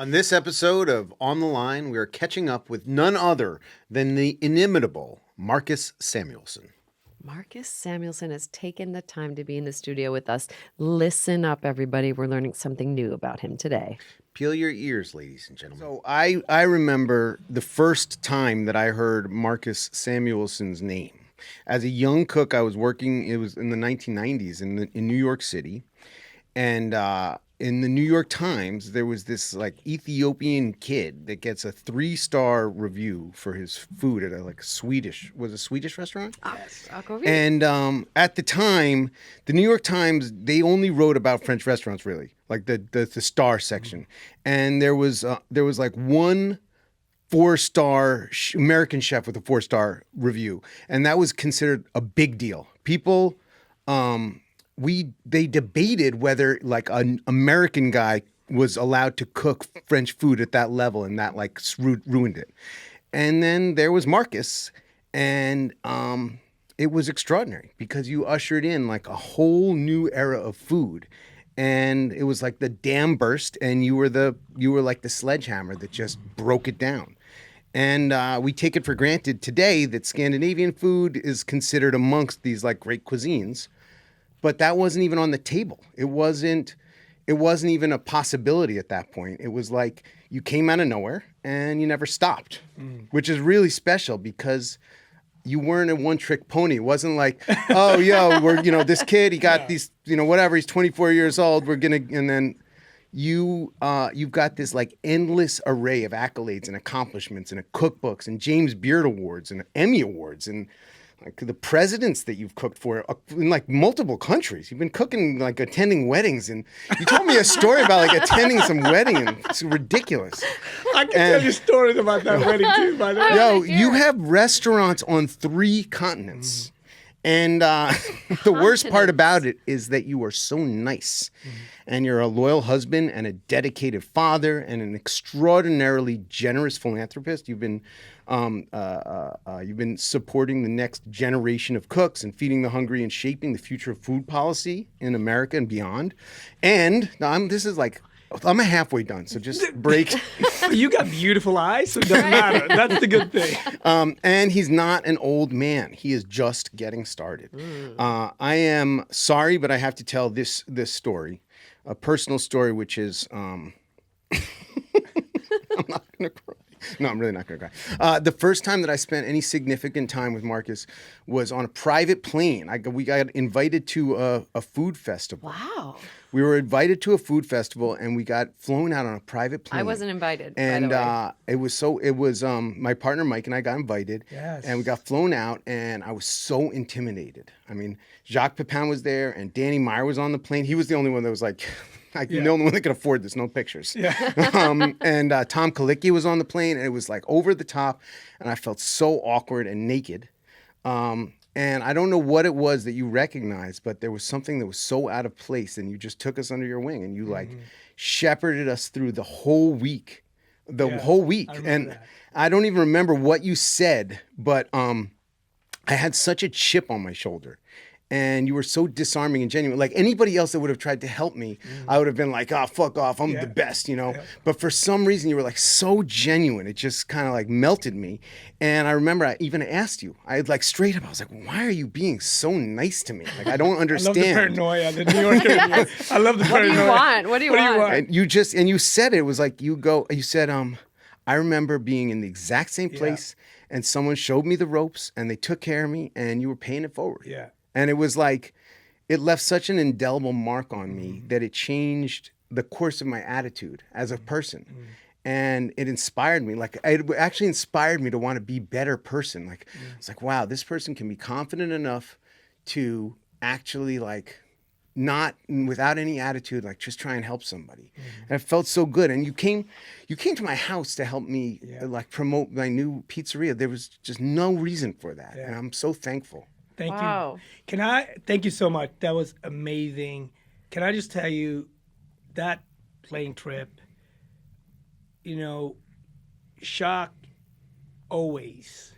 On this episode of On the Line, we are catching up with none other than the inimitable Marcus Samuelsson. Marcus Samuelsson has taken the time to be in the studio with us. Listen up, everybody. We're learning something new about him today. Peel your ears, ladies and gentlemen. So I remember the first time that I heard Marcus Samuelsson's name. As a young cook, I was working, it was in the 1990s in New York City. And in the New York Times, there was this like Ethiopian kid that gets a 3-star review for his food at a Swedish restaurant. Yes, I'll go And at the time, the New York Times, they only wrote about French restaurants, really, like the star section. And there was like one 4-star American chef with a 4-star review, and that was considered a big deal. People, they debated whether like an American guy was allowed to cook French food at that level, and that like ruined it. And then there was Marcus, and it was extraordinary because you ushered in like a whole new era of food. And it was like the dam burst, and you were like the sledgehammer that just broke it down. And we take it for granted today that Scandinavian food is considered amongst these like great cuisines, but that wasn't even on the table. It wasn't even a possibility at that point. It was like you came out of nowhere and you never stopped, which is really special because you weren't a one-trick pony. It wasn't like, oh, this kid, he got these, whatever, he's 24 years old, and then you've got this like endless array of accolades and accomplishments and cookbooks and James Beard Awards and Emmy Awards and like the presidents that you've cooked for in like multiple countries. You've been cooking, like attending weddings, and you told me a story about like attending some wedding, and it's ridiculous. I can tell you stories about that wedding too, by the way. You have restaurants on 3 continents. And the worst part about it is that you are so nice, and you're a loyal husband and a dedicated father and an extraordinarily generous philanthropist. You've been supporting the next generation of cooks and feeding the hungry and shaping the future of food policy in America and beyond. And I'm halfway done, so just break. You got beautiful eyes, so it doesn't matter. That's the good thing. And he's not an old man. He is just getting started. I am sorry, but I have to tell this story, a personal story, which is I'm not going to cry. No, I'm really not going to cry. The first time that I spent any significant time with Marcus was on a private plane. We got invited to a food festival. Wow. We were invited to a food festival, and we got flown out on a private plane. I wasn't invited, and by the way. it was my partner Mike and I got invited. Yes. And we got flown out, and I was so intimidated. I mean, Jacques Pepin was there, and Danny Meyer was on the plane. He was the only one that was like, the only one that could afford this, no pictures. Yeah. And Tom Kalicki was on the plane, and it was like over the top, and I felt so awkward and naked. And I don't know what it was that you recognized, but there was something that was so out of place, and you just took us under your wing, and you like shepherded us through the whole week, whole week. And that. I don't even remember what you said, but I had such a chip on my shoulder. And you were so disarming and genuine. Like anybody else that would have tried to help me, I would have been like, oh, fuck off. I'm the best, Yeah. But for some reason, you were like so genuine. It just kind of like melted me. And I remember I even asked you, I like straight up, I was like, why are you being so nice to me? Like, I don't understand. I love the paranoia, the New Yorker. I love the paranoia. What do you want? And you said it was like, you said, I remember being in the exact same place and someone showed me the ropes and they took care of me and you were paying it forward. Yeah. And it was like, it left such an indelible mark on me that it changed the course of my attitude as a person. And it inspired me. Like, it actually inspired me to want to be a better person. Like, it's like, wow, this person can be confident enough to actually like, not without any attitude, like just try and help somebody. And it felt so good. And you came to my house to help me like promote my new pizzeria. There was just no reason for that. And I'm so thankful. Thank you. Thank you so much. That was amazing. Can I just tell you that plane trip, Jacques always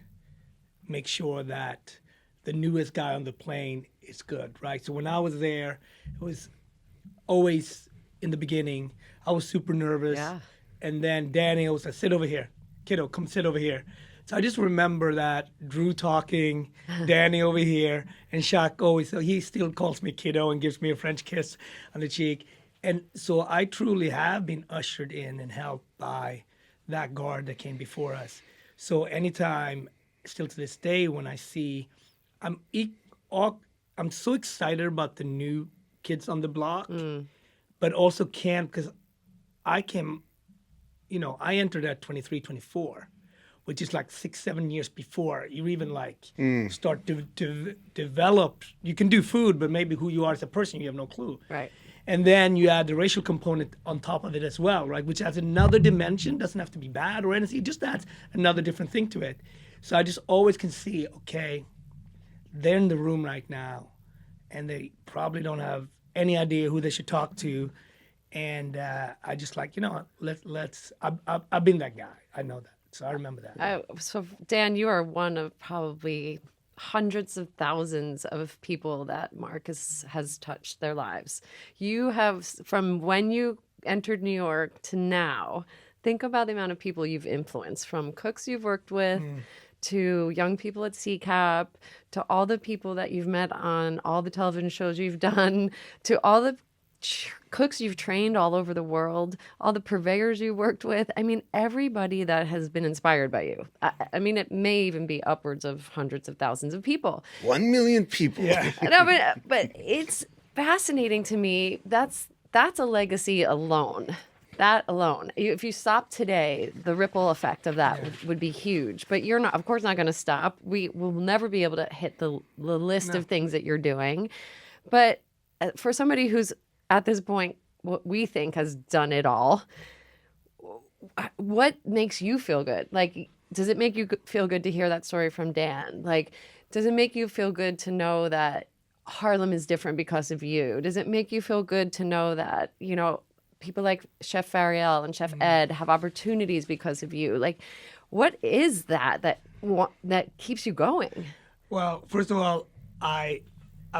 makes sure that the newest guy on the plane is good, right? So when I was there, it was always in the beginning, I was super nervous. Yeah. and then Danny always said, sit over here. Kiddo, come sit over here. So I just remember that, Drew talking, Danny over here, and Shaq always, so he still calls me kiddo and gives me a French kiss on the cheek. And so I truly have been ushered in and helped by that guard that came before us. So anytime, still to this day, when I see, I'm so excited about the new kids on the block, but also because I entered at 23, 24, which is like 6-7 years before you even start to develop. You can do food, but maybe who you are as a person, you have no clue. Right. And then you add the racial component on top of it as well, right? Which adds another dimension. Doesn't have to be bad or anything. It just adds another different thing to it. So I just always can see, okay, they're in the room right now, and they probably don't have any idea who they should talk to. And I just let's. I've been that guy. I know that. So I remember that. So Dan, you are one of probably hundreds of thousands of people that Marcus has touched their lives. You have, from when you entered New York to now, think about the amount of people you've influenced, from cooks you've worked with to young people at CCAP, to all the people that you've met on all the television shows you've done, to all the cooks you've trained all over the world, all the purveyors you worked with. I mean, everybody that has been inspired by you. I mean, it may even be upwards of hundreds of thousands of people. 1 million people. Yeah. No, but it's fascinating to me. That's a legacy alone. That alone. If you stop today, the ripple effect of that would be huge. But you're not, of course, not going to stop. We will never be able to hit the list of things that you're doing. But for somebody who's at this point, what we think has done it all, what makes you feel good? Like, does it make you feel good to hear that story from Dan? Like, does it make you feel good to know that Harlem is different because of you? Does it make you feel good to know that, people like Chef Fariel and Chef Ed have opportunities because of you? Like, what is that keeps you going? Well, first of all, I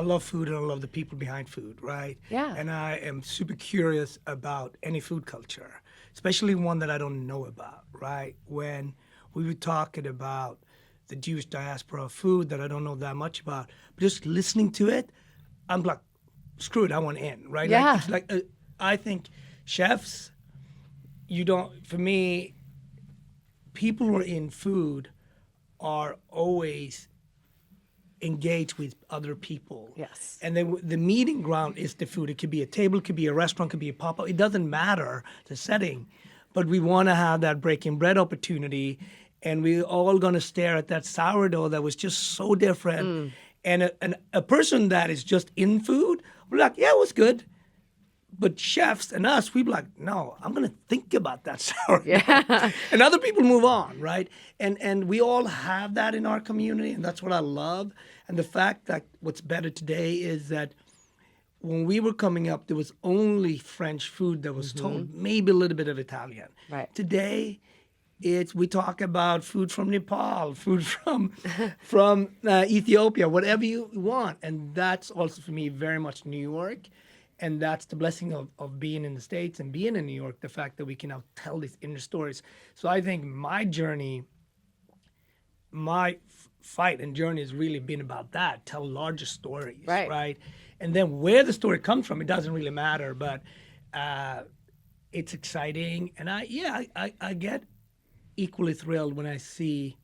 love food and I love the people behind food, right? Yeah. And I am super curious about any food culture, especially one that I don't know about, right? When we were talking about the Jewish diaspora of food that I don't know that much about, but just listening to it, I'm like, screw it, I want in, right? Yeah. I think chefs, for me, people who are in food are always engage with other people. Yes. And then the meeting ground is the food. It could be a table, it could be a restaurant, it could be a pop-up. It doesn't matter the setting. But we want to have that breaking bread opportunity, and we're all going to stare at that sourdough that was just so different. And a person that is just in food, we're like, yeah, it was good. But chefs and us, we'd be like, no, I'm going to think about that sourdough. Yeah. And other people move on, right? And we all have that in our community, and that's what I love. And the fact that what's better today is that when we were coming up, there was only French food that was told, maybe a little bit of Italian. Right. Today, we talk about food from Nepal, food from Ethiopia, whatever you want. And that's also, for me, very much New York. And that's the blessing of being in the States and being in New York, the fact that we can now tell these inner stories. So I think my journey, my fight and journey has really been about that, tell larger stories, right? And then where the story comes from, it doesn't really matter, but it's exciting. And I get equally thrilled when I see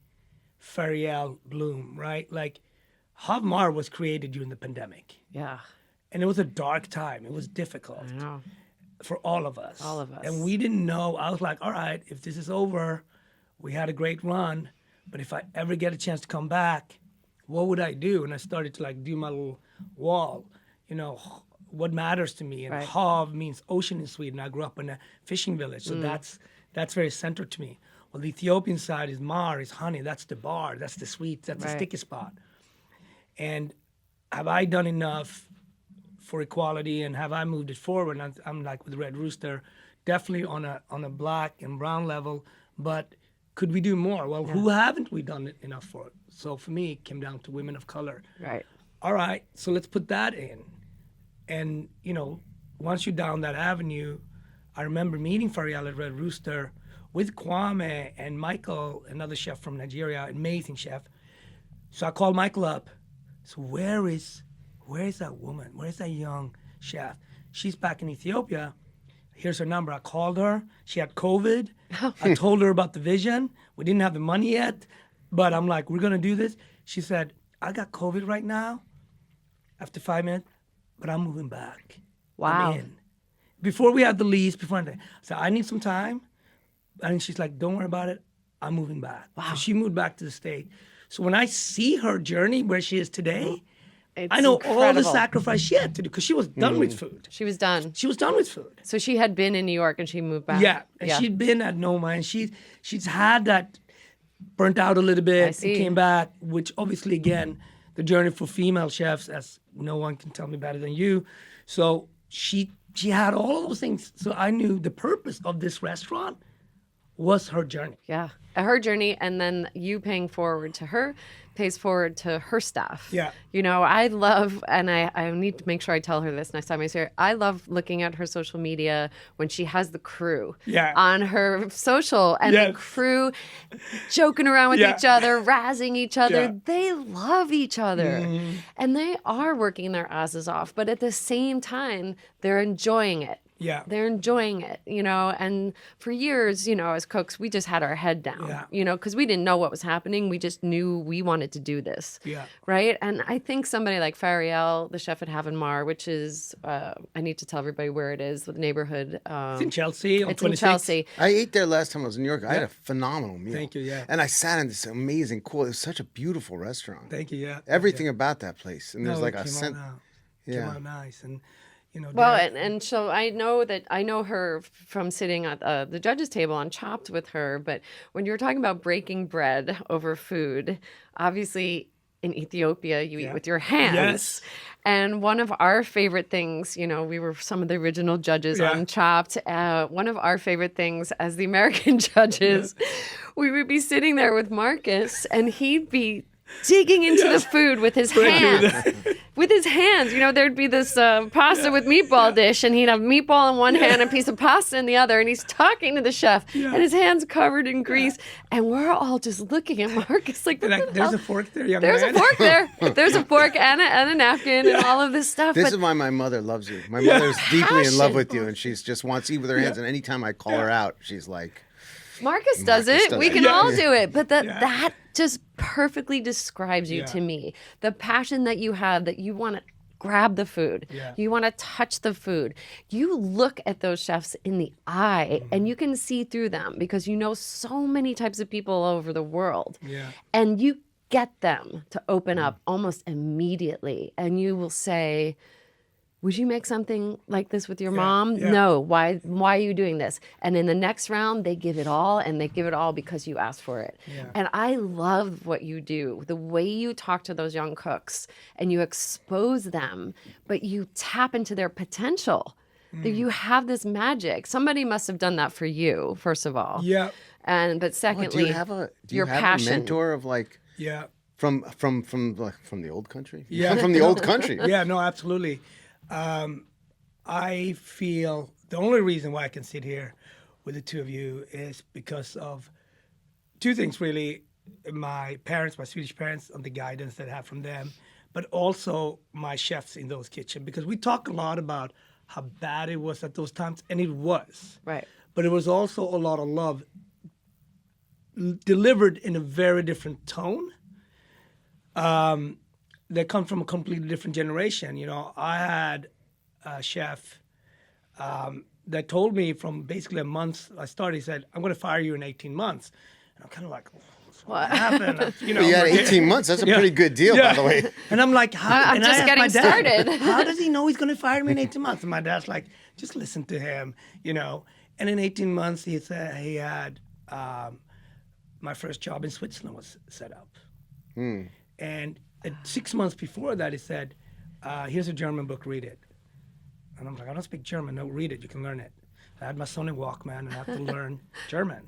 Fariel bloom, right? Like, Havmar was created during the pandemic. Yeah. And it was a dark time. It was difficult for all of us. All of us. And we didn't know. I was like, all right, if this is over, we had a great run. But if I ever get a chance to come back, what would I do? And I started to do my little wall. What matters to me. And Hav means ocean in Sweden. I grew up in a fishing village. So that's very central to me. Well, the Ethiopian side is mar, is honey. That's the bar. That's the sweet. That's the sticky spot. And have I done enough for equality, and have I moved it forward? And I'm like with Red Rooster, definitely on a black and brown level, but could we do more? Well, who haven't we done it enough for? So for me, it came down to women of color. Right. All right, so let's put that in. And, once you're down that avenue, I remember meeting Fariel at Red Rooster, with Kwame and Michael, another chef from Nigeria, amazing chef. So I called Michael up. So where is that woman? Where is that young chef? She's back in Ethiopia. Here's her number. I called her. She had COVID. I told her about the vision. We didn't have the money yet, but I'm like, we're gonna do this. She said, I got COVID right now. After 5 minutes, but I'm moving back. Wow. I'm in. Before we had the lease, I said, I need some time. And she's like, don't worry about it. I'm moving back. Wow. So she moved back to the state. So when I see her journey where she is today, It's I know all the incredible. sacrifice she had to do because she was done with food. She was done. She was done with food. So she had been in New York and she moved back. Yeah, and she'd been at Noma, and she's had that burnt out a little bit and see. came back, which obviously, again, the journey for female chefs, as no one can tell me better than you. So she had all of those things. So I knew the purpose of this restaurant was her journey. Yeah. Her journey, and then you paying forward to her pays forward to her staff. Yeah. You know, I love, and I need to make sure I tell her this next time I see her, I love looking at her social media when she has the crew on her social, and the crew joking around with each other, razzing each other. Yeah. They love each other. And they are working their asses off, but at the same time, they're enjoying it. Yeah. They're enjoying it, you know, and for years, you know, as cooks, we just had our head down, you know, because we didn't know what was happening. We just knew we wanted to do this, right? And I think somebody like Fariel, the chef at Havenmar, which is, I need to tell everybody where it is, the neighborhood. It's in Chelsea on It's 26. in Chelsea. I ate there last time I was in New York. I had a phenomenal meal. Thank you, yeah. And I sat in this amazing, cool. It was such a beautiful restaurant. Thank you, yeah. Everything about that place, and there's No, like it a came scent. out Yeah. Came out nice, and you know. Well, Derek- and so I know her from sitting at the judges' table on Chopped with her. But when you were talking about breaking bread over food, obviously in Ethiopia you eat with your hands. Yes. And one of our favorite things, you know, we were some of the original judges on Chopped. One of our favorite things as the American judges, we would be sitting there with Marcus, and he'd be digging into the food with his hands. With his hands, you know, there'd be this pasta with meatball dish, and he'd have meatball in one hand and a piece of pasta in the other, and he's talking to the chef, and his hands covered in grease, and we're all just looking at Marcus like, what the there's hell? a fork there, young There's man. a fork there. There's a fork and a napkin and all of this stuff. This but is why my mother loves you. My mother's deeply in love Passion. with you, and she's just wants to eat with her hands. And anytime I call her out, she's like, Marcus does Marcus it. does We it. can Yeah. all do it. But that just perfectly describes you to me. The passion that you have, that you want to grab the food. Yeah. You want to touch the food. You look at those chefs in the eye and you can see through them because you know so many types of people all over the world. Yeah. And you get them to open up almost immediately. And you will say, would you make something like this with your mom? yeah. No. Why are you doing this? And in the next round, they give it all, and they give it all because you asked for it. Yeah. And I love what you do, the way you talk to those young cooks and you expose them, but you tap into their potential. That you have this magic. Somebody must have done that for you, first of all. Yeah. But oh, secondly, do you have your a passion. mentor of like Yeah. from the old country? Yeah. From the old country. Yeah, no, absolutely. I feel the only reason why I can sit here with the two of you is because of two things, really. My parents, my Swedish parents, and the guidance that I have from them, but also my chefs in those kitchens. Because we talk a lot about how bad it was at those times, and it was. Right. But it was also a lot of love delivered in a very different tone. That come from a completely different generation. You know, I had a chef that told me from basically a month I started, he said, I'm going to fire you in 18 months. And I'm kind of like, what happened? You know, But you had I'm like, 18 months. That's a pretty good deal, by the way. And I'm like, how? I'm and I just asked getting my dad, started. How does he know he's going to fire me in 18 months? And my dad's like, just listen to him, you know. And in 18 months, he said he had my first job in Switzerland was set up. And 6 months before that, he said, here's a German book, read it. And I'm like, I don't speak German. No, read it. You can learn it. I had my Sony Walkman and I had to learn German.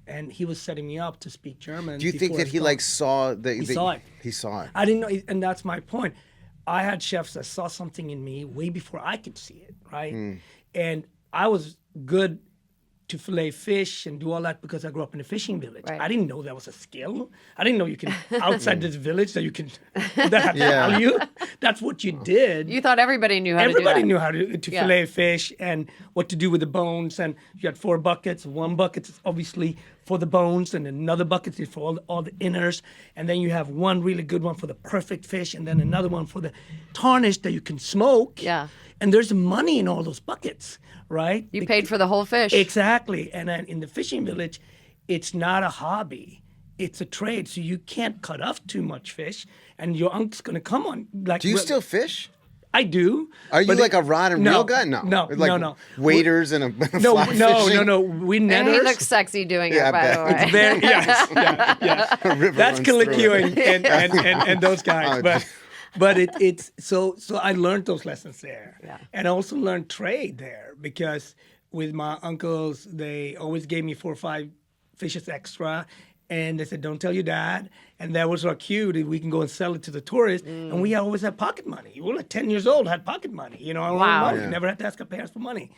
And he was setting me up to speak German. Do you think before that I he started. like saw the He saw it. He saw it. I didn't know, and that's my point. I had chefs that saw something in me way before I could see it, right? And I was good to fillet fish and do all that because I grew up in a fishing village. Right. I didn't know that was a skill. I didn't know you can outside this village that you can that had value. That's what you did. You thought everybody knew how to do that. Everybody knew how to fillet fish and what to do with the bones. And you had 4 buckets. One bucket is obviously for the bones, and another bucket is for all the inners. And then you have one really good one for the perfect fish, and then another one for the tarnish that you can smoke. Yeah. And there's money in all those buckets, right? You paid for the whole fish. Exactly. And then in the fishing village, it's not a hobby. It's a trade. So you can't cut off too much fish, and your uncle's going to come on. Like, Do you still fish? I do. Are you but like a rod and reel guy? No, like no. Waders and a No, fly fishing? no. We And netters. he looks sexy doing Yeah, I it, by bet. the way. It's very, yes. River That's runs through Calicchio it. and those guys. Oh, But it's so I learned those lessons there. Yeah. And I also learned trade there because with my uncles, they always gave me 4 or 5 fishes extra. And they said, don't tell your dad. And that was our cue that we can go and sell it to the tourists. And we always had pocket money. We were like 10 years old, had pocket money. You know, our own Wow. money. Yeah. Never had to ask our parents for money.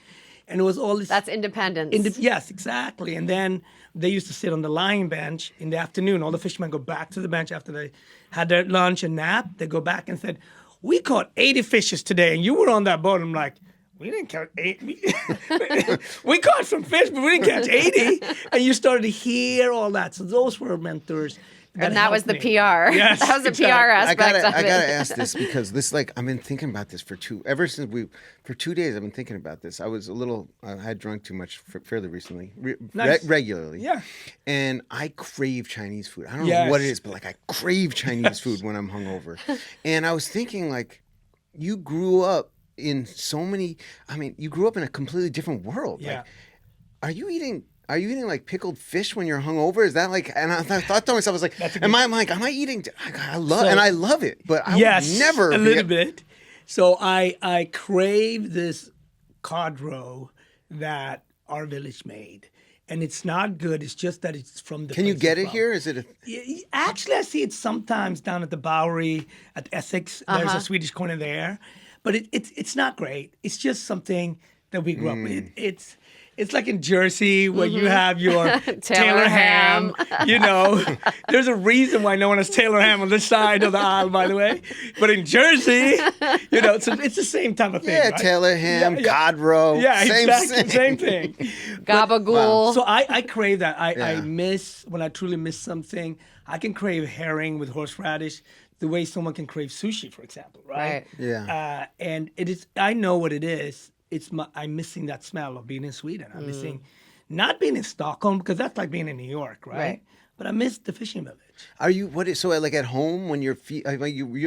And it was all this. That's independence. Yes, exactly. And then they used to sit on the lying bench in the afternoon. All the fishermen go back to the bench after they had their lunch and nap. They go back and said, we caught 80 fishes today, and you were on that boat. I'm like, we didn't catch 80. We caught some fish, but we didn't catch 80. And you started to hear all that. So those were mentors. And that was the helped me. PR. Yes, That was the exactly. PR aspect I of it. gotta ask this because this, like, I've been thinking about this for 2 days. I've been thinking about this. I was I had drunk too much fairly recently, Nice. regularly. Yeah. And I crave Chinese food. I don't Yes. know what it is, but like I crave Chinese food when I'm hungover. And I was thinking, like, you grew up in you grew up in a completely different world. Yeah. Like, are you eating like pickled fish when you're hungover? Is that like? And I thought to myself, I was like, am I eating? I love it, but I would never a little bit. So I crave this cod roe that our village made, and it's not good. It's just that it's from the. Can you place get it's it from. here? Is it? Actually, I see it sometimes down at the Bowery at Essex. There's a Swedish corner there, but it's not great. It's just something that we grew up with. It's like in Jersey where you have your Taylor ham. You know, there's a reason why no one has Taylor ham on this side of the aisle, by the way. But in Jersey, you know, so it's the same type of thing. Yeah, right? Taylor ham, cod roe. Yeah, same exactly, same thing. Gabagool. So I crave that. I miss, when I truly miss something, I can crave herring with horseradish the way someone can crave sushi, for example, right? Right. Yeah. And it is, I know what it is. I'm missing that smell of being in Sweden. I'm missing not being in Stockholm because that's like being in New York, right? Right. But I miss the fishing village. Are you so like at home when your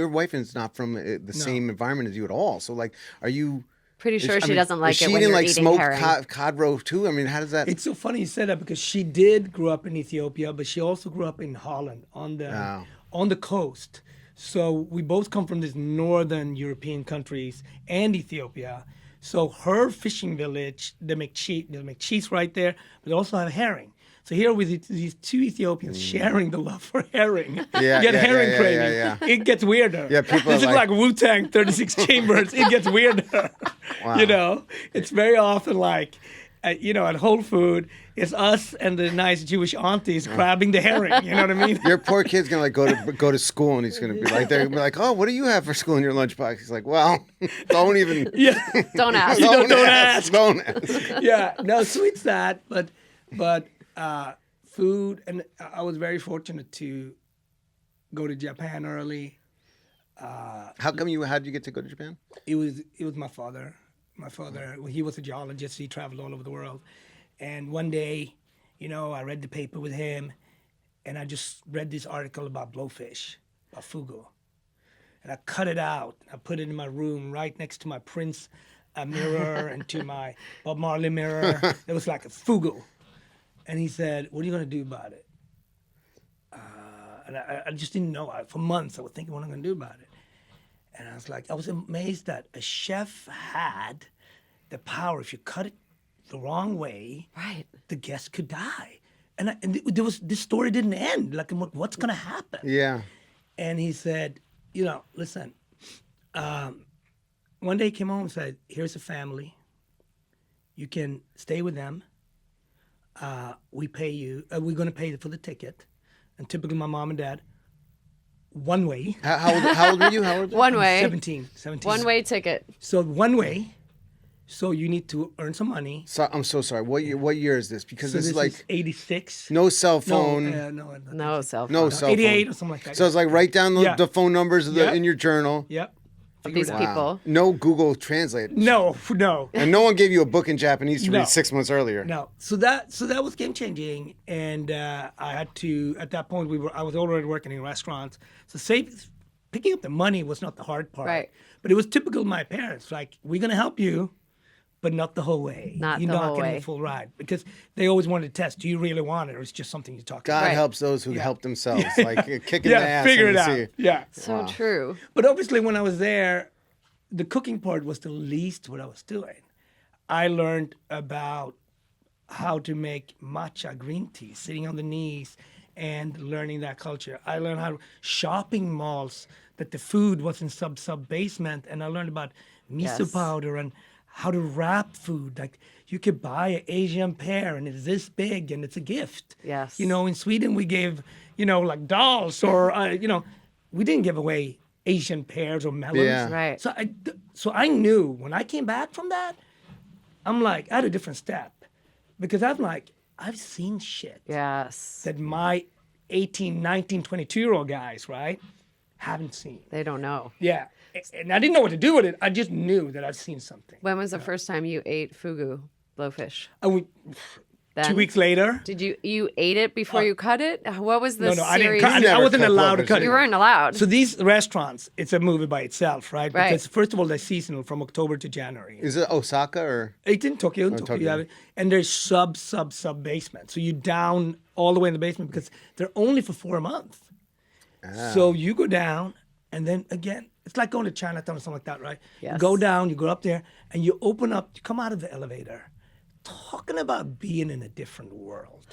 wife is not from the same environment as you at all? So like, are you? Pretty sure she doesn't is like she it when eating you're like eating smoked herring. cod roe too? I mean, how does that? It's so funny you said that because she did grow up in Ethiopia, but she also grew up in Holland on the coast. So we both come from these northern European countries and Ethiopia. So her fishing village, they make cheese right there, but they also have herring. So here with these 2 Ethiopians sharing the love for herring, you get herring craving. Yeah. It gets weirder. Yeah, people This are is like Wu-Tang 36 Chambers. It gets weirder. Wow. You know, it's very often like, you know, at Whole Food, it's us and the nice Jewish aunties grabbing the herring. You know what I mean? Your poor kid's gonna like go to school and he's gonna be like, they're gonna be like, oh, what do you have for school in your lunchbox? He's like, well, don't even. Yeah. Don't ask. Don't ask. Don't ask. Yeah. No, so it's that, but food, and I was very fortunate to go to Japan early. How did you get to go to Japan? It was my father. My father, he was a geologist. He traveled all over the world. And one day, you know, I read the paper with him, and I just read this article about blowfish, about fugu. And I cut it out. I put it in my room right next to my Prince mirror and to my Bob Marley mirror. It was like a fugu. And he said, what are you going to do about it? And I just didn't know. For months, I was thinking, what am I going to do about it? And I was amazed that a chef had the power. If you cut it the wrong way, Right. the guest could die. And this story didn't end. Like, what's going to happen? Yeah. And he said, you know, listen, one day he came home and said, here's a family. You can stay with them, we pay you. We're going to pay for the ticket, and typically my mom and dad, one way. How old were you? How old? One way. 17. One way ticket. So one way. So you need to earn some money. So, I'm so sorry. What year is this? Because So this this is like is 86. no cell phone. No cell phone. No cell 88 phone. or something like that. So it's like write down Yeah. the phone numbers of Yeah. in your journal. Yep. Of these people. No Google Translate. No. And no one gave you a book in Japanese to No. read 6 months earlier. No. So that was game changing, and I had to. At that point, I was already working in restaurants. So picking up the money was not the hard part. Right. But it was typical of my parents. Like, we're gonna help you, but not the whole way. Not You're the not whole getting way. the full ride, because they always wanted to test. Do you really want it, or it's just something you talk God about? helps those who help themselves. Like kicking the ass. figure when it you out. see- Yeah. So true. But obviously, when I was there, the cooking part was the least what I was doing. I learned about how to make matcha green tea, sitting on the knees and learning that culture. I learned how shopping malls, that the food was in sub basement, and I learned about miso Yes. powder and how to wrap food. Like, you could buy an Asian pear and it's this big and it's a gift. Yes. You know, in Sweden we gave, like dolls, or we didn't give away Asian pears or melons. Yeah. Right. So I knew when I came back from that, I'm like at a different step, because I'm like, I've seen shit Yes. that my 18, 19, 22-year-old guys, right, haven't seen. They don't know. Yeah. And I didn't know what to do with it. I just knew that I'd seen something. When was the first time you ate fugu, blowfish? And we, Then? 2 weeks later. Did you ate it before you cut it? What was the No, I didn't series? cut. I never wasn't cut allowed to blowfish. cut it. You weren't allowed. So these restaurants, it's a movie by itself, right? Right. Because first of all, they're seasonal from October to January. Is it Osaka or? It's in Tokyo, Tokyo. yeah. And there's sub basement. So you down all the way in the basement, because they're only for 4 months. So you go down, and then again, it's like going to Chinatown or something like that, right? Yes. You go down, you go up there, and you open up, you come out of the elevator, talking about being in a different world.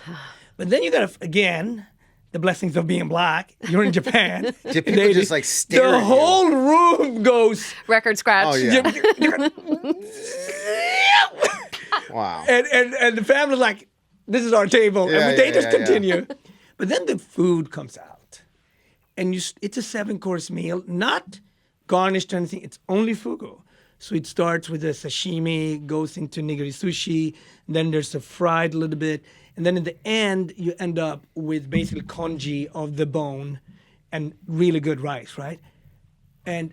But then you got to, again, the blessings of being black. You're in Japan. Do people just like stare The at you? whole room goes. Record scratch. Oh yeah. Wow. And the family's like, this is our table, Yeah, and they yeah, just yeah, yeah. continue. But then the food comes out, and it's a 7-course meal, not garnished or anything. It's only fugu. So it starts with a sashimi, goes into nigiri sushi, then there's a fried a little bit, and then in the end you end up with basically congee of the bone, and really good rice, right? And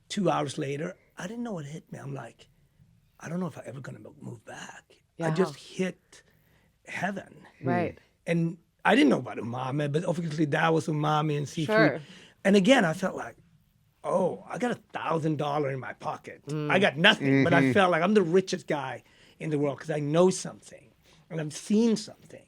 2 hours later, I didn't know what hit me. I'm like, I don't know if I'm ever gonna move back. I Yeah. just hit heaven. Right. And I didn't know about umami, but obviously that was umami and seafood. Sure. And again, I felt like, oh, I got $1,000 in my pocket. I got nothing, but I felt like I'm the richest guy in the world because I know something and I've seen something.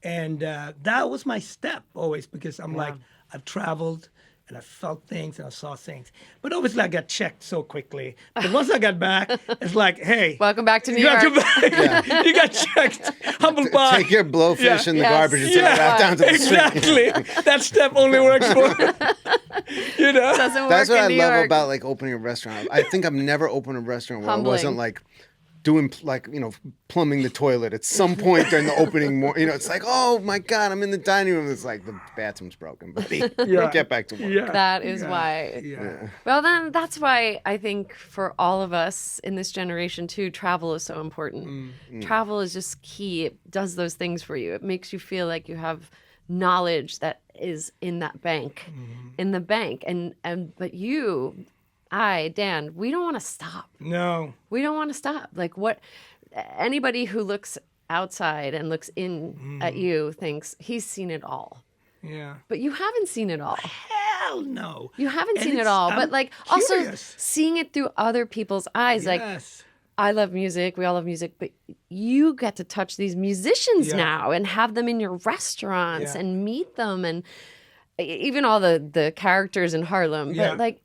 And that was my step always, because I'm like, I've traveled and I felt things and I saw things. But obviously I got checked so quickly. But once I got back, it's like, hey. Welcome back to New you got York. to back. You got checked. Humble pie. Take your blowfish in the Yes. garbage and take it right down to the street. Exactly. That step only works for, Doesn't work That's what in I New love York. about like opening a restaurant. I think I've never opened a restaurant where I Humbling. wasn't like doing plumbing the toilet at some point during the opening. It's like, oh my god, I'm in the dining room. It's like the bathroom's broken, buddy. Get back to work. Yeah. That is why. Yeah. Well, then that's why I think for all of us in this generation too, travel is so important. Travel is just key. It does those things for you. It makes you feel like you have knowledge that is in that bank, in the bank. But you, Dan, we don't want to stop. No. We don't want to stop. Like anybody who looks outside and looks in at you thinks he's seen it all. Yeah. But you haven't seen it all. Hell no. You haven't And seen it it's- all, I'm but like also curious. seeing it through other people's eyes. Like Yes. I love music, we all love music, but you get to touch these musicians Yeah. now and have them in your restaurants Yeah. and meet them, and even all the characters in Harlem. Yeah. But like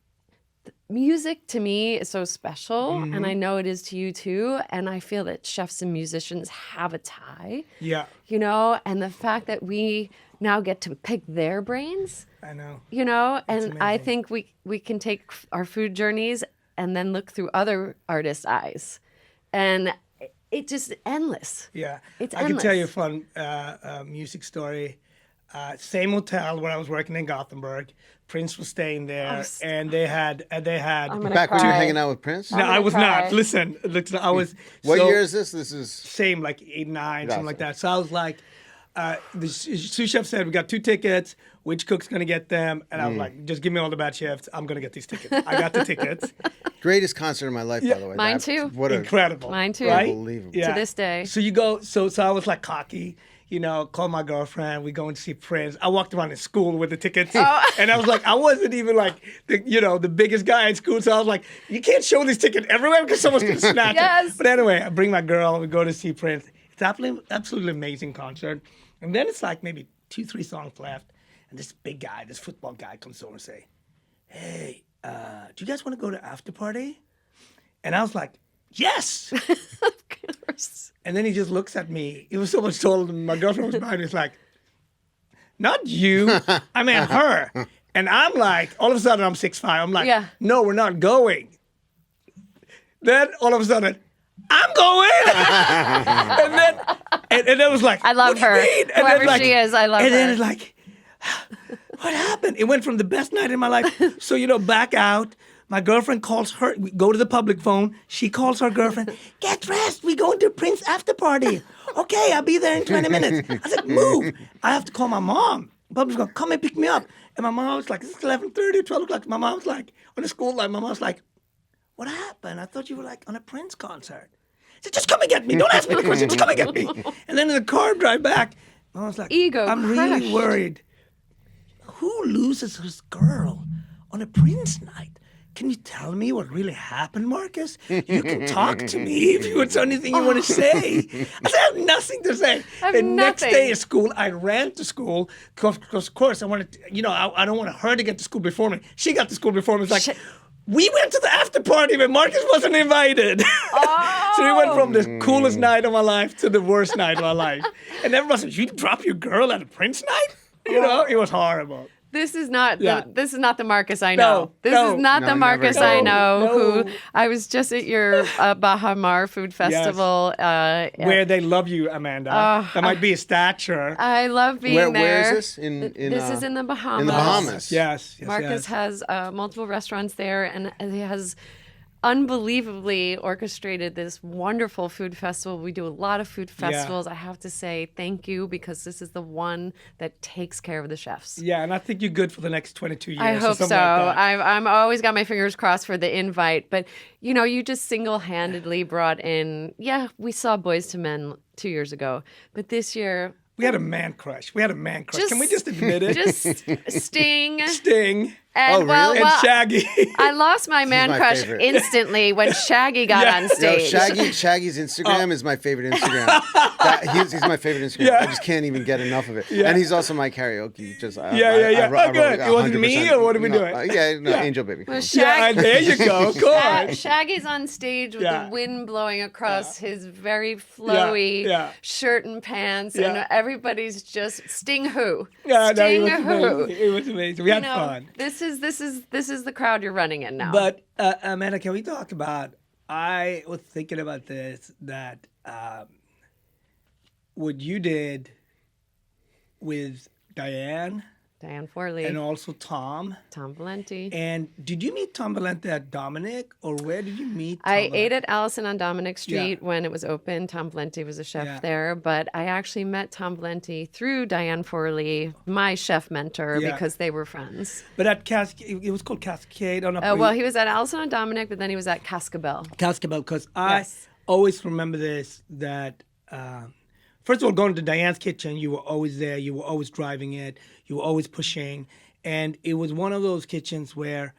music to me is so special, Mm-hmm. and I know it is to you too. And I feel that chefs and musicians have a tie, Yeah. and the fact that we now get to pick their brains. I know. And I amazing. think we can take our food journeys and then look through other artists' eyes. And it just endless. Yeah, It's I can tell you a endless. fun music story. Same hotel where I was working in Gothenburg. Prince was staying there, and they had I'm gonna Back when you were cry. hanging out with Prince? No, I'm I gonna was cry. not. Listen, I was. What so, year is this? This is Same, like 8, 9, something like Gotcha. that. So I was like, the sous chef said, we got 2 tickets. Which cook's gonna get them? And I was like, just give me all the bad chefs. I'm gonna get these tickets. I got the tickets. greatest concert of my life, by the way. Mine That- too. What a Incredible. Mine too. Right? Unbelievable. Yeah. To this day. So you go. So I was like cocky. Call my girlfriend. We go and see Prince. I walked around in school with the tickets, and I was like, I wasn't even like the biggest guy in school. So I was like, you can't show this ticket everywhere because someone's gonna snatch Yes. it. But anyway, I bring my girl. We go to see Prince. It's absolutely amazing concert. And then it's like maybe 2, 3 songs left, and this big guy, this football guy, comes over and say, "Hey, do you guys want to go to after party?" And I was like, "Yes." Of course. And then he just looks at me. He was so much taller than my girlfriend was behind me. He's like, not you. I meant her. And I'm like, all of a sudden I'm 6'5". I'm like, Yeah. no, we're not going. Then all of a sudden, I'm going. and then it was like, I love what do you her. mean? And Whoever then, she is, I love and her. then it's like, what happened? It went from the best night in my life. So, back out. My girlfriend calls her. We go to the public phone. She calls her girlfriend. Get dressed. We going to Prince after party. Okay, I'll be there in 20 minutes. I said, move. I have to call my mom. Public's going, come and pick me up. And my mom was like, it's 11:30, 12 o'clock. My mom was like, on the school line, my mom was like, what happened? I thought you were like on a Prince concert. I said, just come and get me. Don't ask me the question. Just come and get me. And then in the car drive back, I was like, Ego I'm really crushed. worried. Who loses his girl on a Prince night? Can you tell me what really happened, Marcus? You can talk to me if it's anything you want to say. I said, I have nothing to say. I have The next nothing. day at school, I ran to school because, of course, I wanted to, I don't want her to get to school before me. She got to school before me. It's like, we went to the after party, but Marcus wasn't invited. So we went from the coolest night of my life to the worst night of my life. And everyone said, you drop your girl at a Prince night? It was horrible. This is not Yeah. this is not the Marcus I know. This no. is not No, the Marcus never. I know. No. Who I was just at your Baha Mar Food Festival. Where they love you, Amanda. That might be a stature. I love being Where there. is this? In This is in the Bahamas. in the Bahamas. Yes. Marcus has multiple restaurants there, and he has unbelievably orchestrated this wonderful food festival. We do a lot of food festivals. I have to say thank you because this is the one that takes care of the chefs. Yeah, and I think you're good for the next 22 years. I or hope so. something like that. I'm always got my fingers crossed for the invite, but you just single-handedly brought in. Yeah, we saw Boys to Men 2 years ago, but this year We had a man crush. Can we just admit it? just Sting Sting and Oh, well, really? and well, Shaggy. I lost my man my crush favorite. instantly when Shaggy got Yeah. on Yo, stage. Shaggy's Instagram is my favorite Instagram. He's my favorite Instagram. Yeah. I just can't even get enough of it. And he's also my karaoke. Just Yeah. Oh, good. It wasn't me, or what are we doing? Angel Baby. Well, Yeah, Shaggy, there you go. Good. Shaggy's on stage with Yeah. the wind blowing across his very flowy Yeah. shirt and pants, Yeah. and everybody's just Sting who? Yeah, no, Sting it was who? amazing. It was amazing. We had fun. This is the crowd you're running in now. But Amanda, can we talk about? I was thinking about this that what you did with Diane Diane Forley, and also Tom. Tom Valenti. And did you meet Tom Valente at Dominic, or where did you meet? Tom I Valente? ate at Allison on Dominic Street Yeah. when it was open. Tom Valenti was a chef Yeah. there, but I actually met Tom Valenti through Diane Forley, my chef mentor, Yeah. because they were friends. But at Cascade, it was called Cascade. Well, he was at Allison on Dominic, but then he was at Cascabel. Cascabel, because I Yes. always remember this, that first of all, going to Diane's kitchen, you were always there, you were always driving it, you were always pushing, and it was one of those kitchens where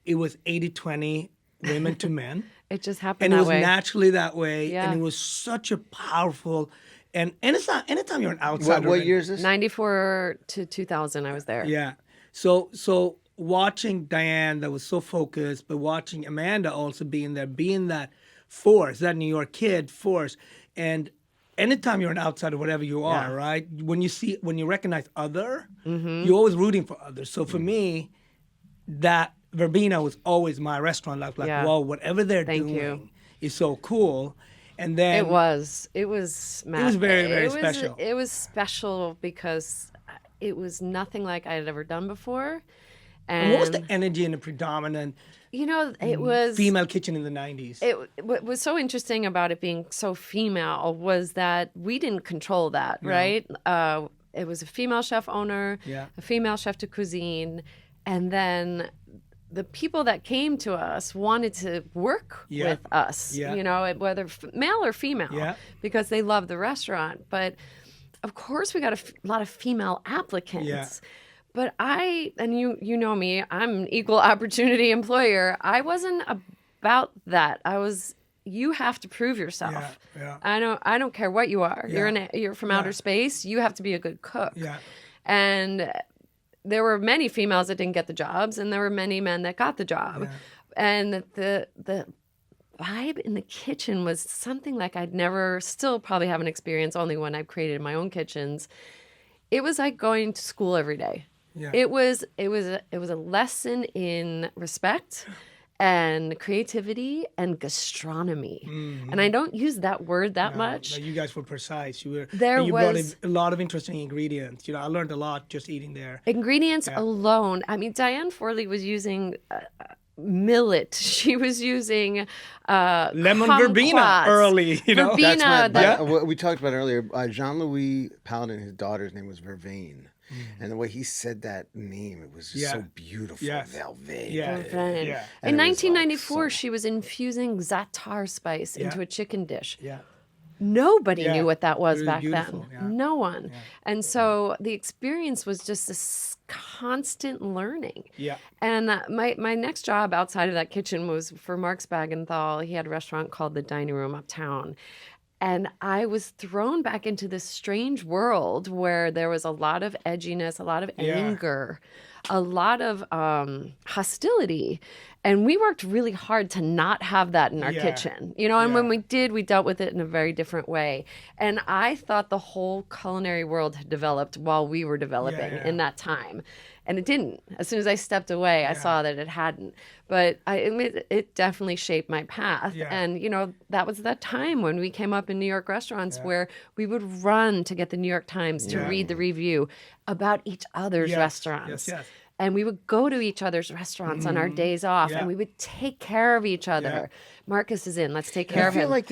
it was 80-20 women to men, It just happened and it that was way. naturally that way, Yeah. and it was such a powerful, and it's not, anytime you're an outsider. What year is this? 94 to 2000, I was there. Yeah. So watching Diane that was so focused, but watching Amanda also being there, being that force, that New York kid force. And anytime you're an outsider, whatever you are, right? When you recognize other, you're always rooting for others. So for me, that Verbena was always my restaurant. I was like, Yeah. whoa, whatever they're Thank doing you. is so cool. And then It was very, very special. It was special because it was nothing like I had ever done before. And what was the energy in the predominant It was female kitchen in the 90s? What was so interesting about it being so female was that we didn't control that, right? It was a female chef owner, a female chef de cuisine, and then the people that came to us wanted to work with us, whether male or female, because they loved the restaurant. But of course, we got a lot of female applicants. Yeah. But you know me, I'm an equal opportunity employer. I wasn't about that. You have to prove yourself. Yeah. I don't care what you are. You're from outer space. You have to be a good cook. Yeah. And there were many females that didn't get the jobs, and there were many men that got the job. Yeah. And the vibe in the kitchen was something like still probably haven't experienced, only when I've created my own kitchens. It was like going to school every day. Yeah. It was a lesson in respect and creativity and gastronomy. Mm-hmm. And I don't use that word that much. No, you guys were precise. You brought in a lot of interesting ingredients. I learned a lot just eating there. Ingredients alone. I mean, Diane Forley was using millet. She was using lemon verbena early. Verbena. That's what we talked about earlier. Jean-Louis Paladin, his daughter's name was Vervain. And the way he said that name, it was just so beautiful. Velvet. In 1994, she was infusing za'atar spice into a chicken dish. Yeah. Nobody knew what that was back then. Yeah. No one. Yeah. And so the experience was just this constant learning. Yeah. And my next job outside of that kitchen was for Mark Spagenthal. He had a restaurant called The Dining Room Uptown. And I was thrown back into this strange world where there was a lot of edginess, a lot of anger, a lot of hostility. And we worked really hard to not have that in our kitchen, and when we did, we dealt with it in a very different way. And I thought the whole culinary world had developed while we were developing in that time. And it didn't. As soon as I stepped away, I saw that it hadn't. But it definitely shaped my path. Yeah. And, that was that time when we came up in New York restaurants where we would run to get the New York Times to read the review about each other's restaurants. Yes. And we would go to each other's restaurants on our days off, and we would take care of each other. Yeah. Marcus is in. Let's take care of him. I feel like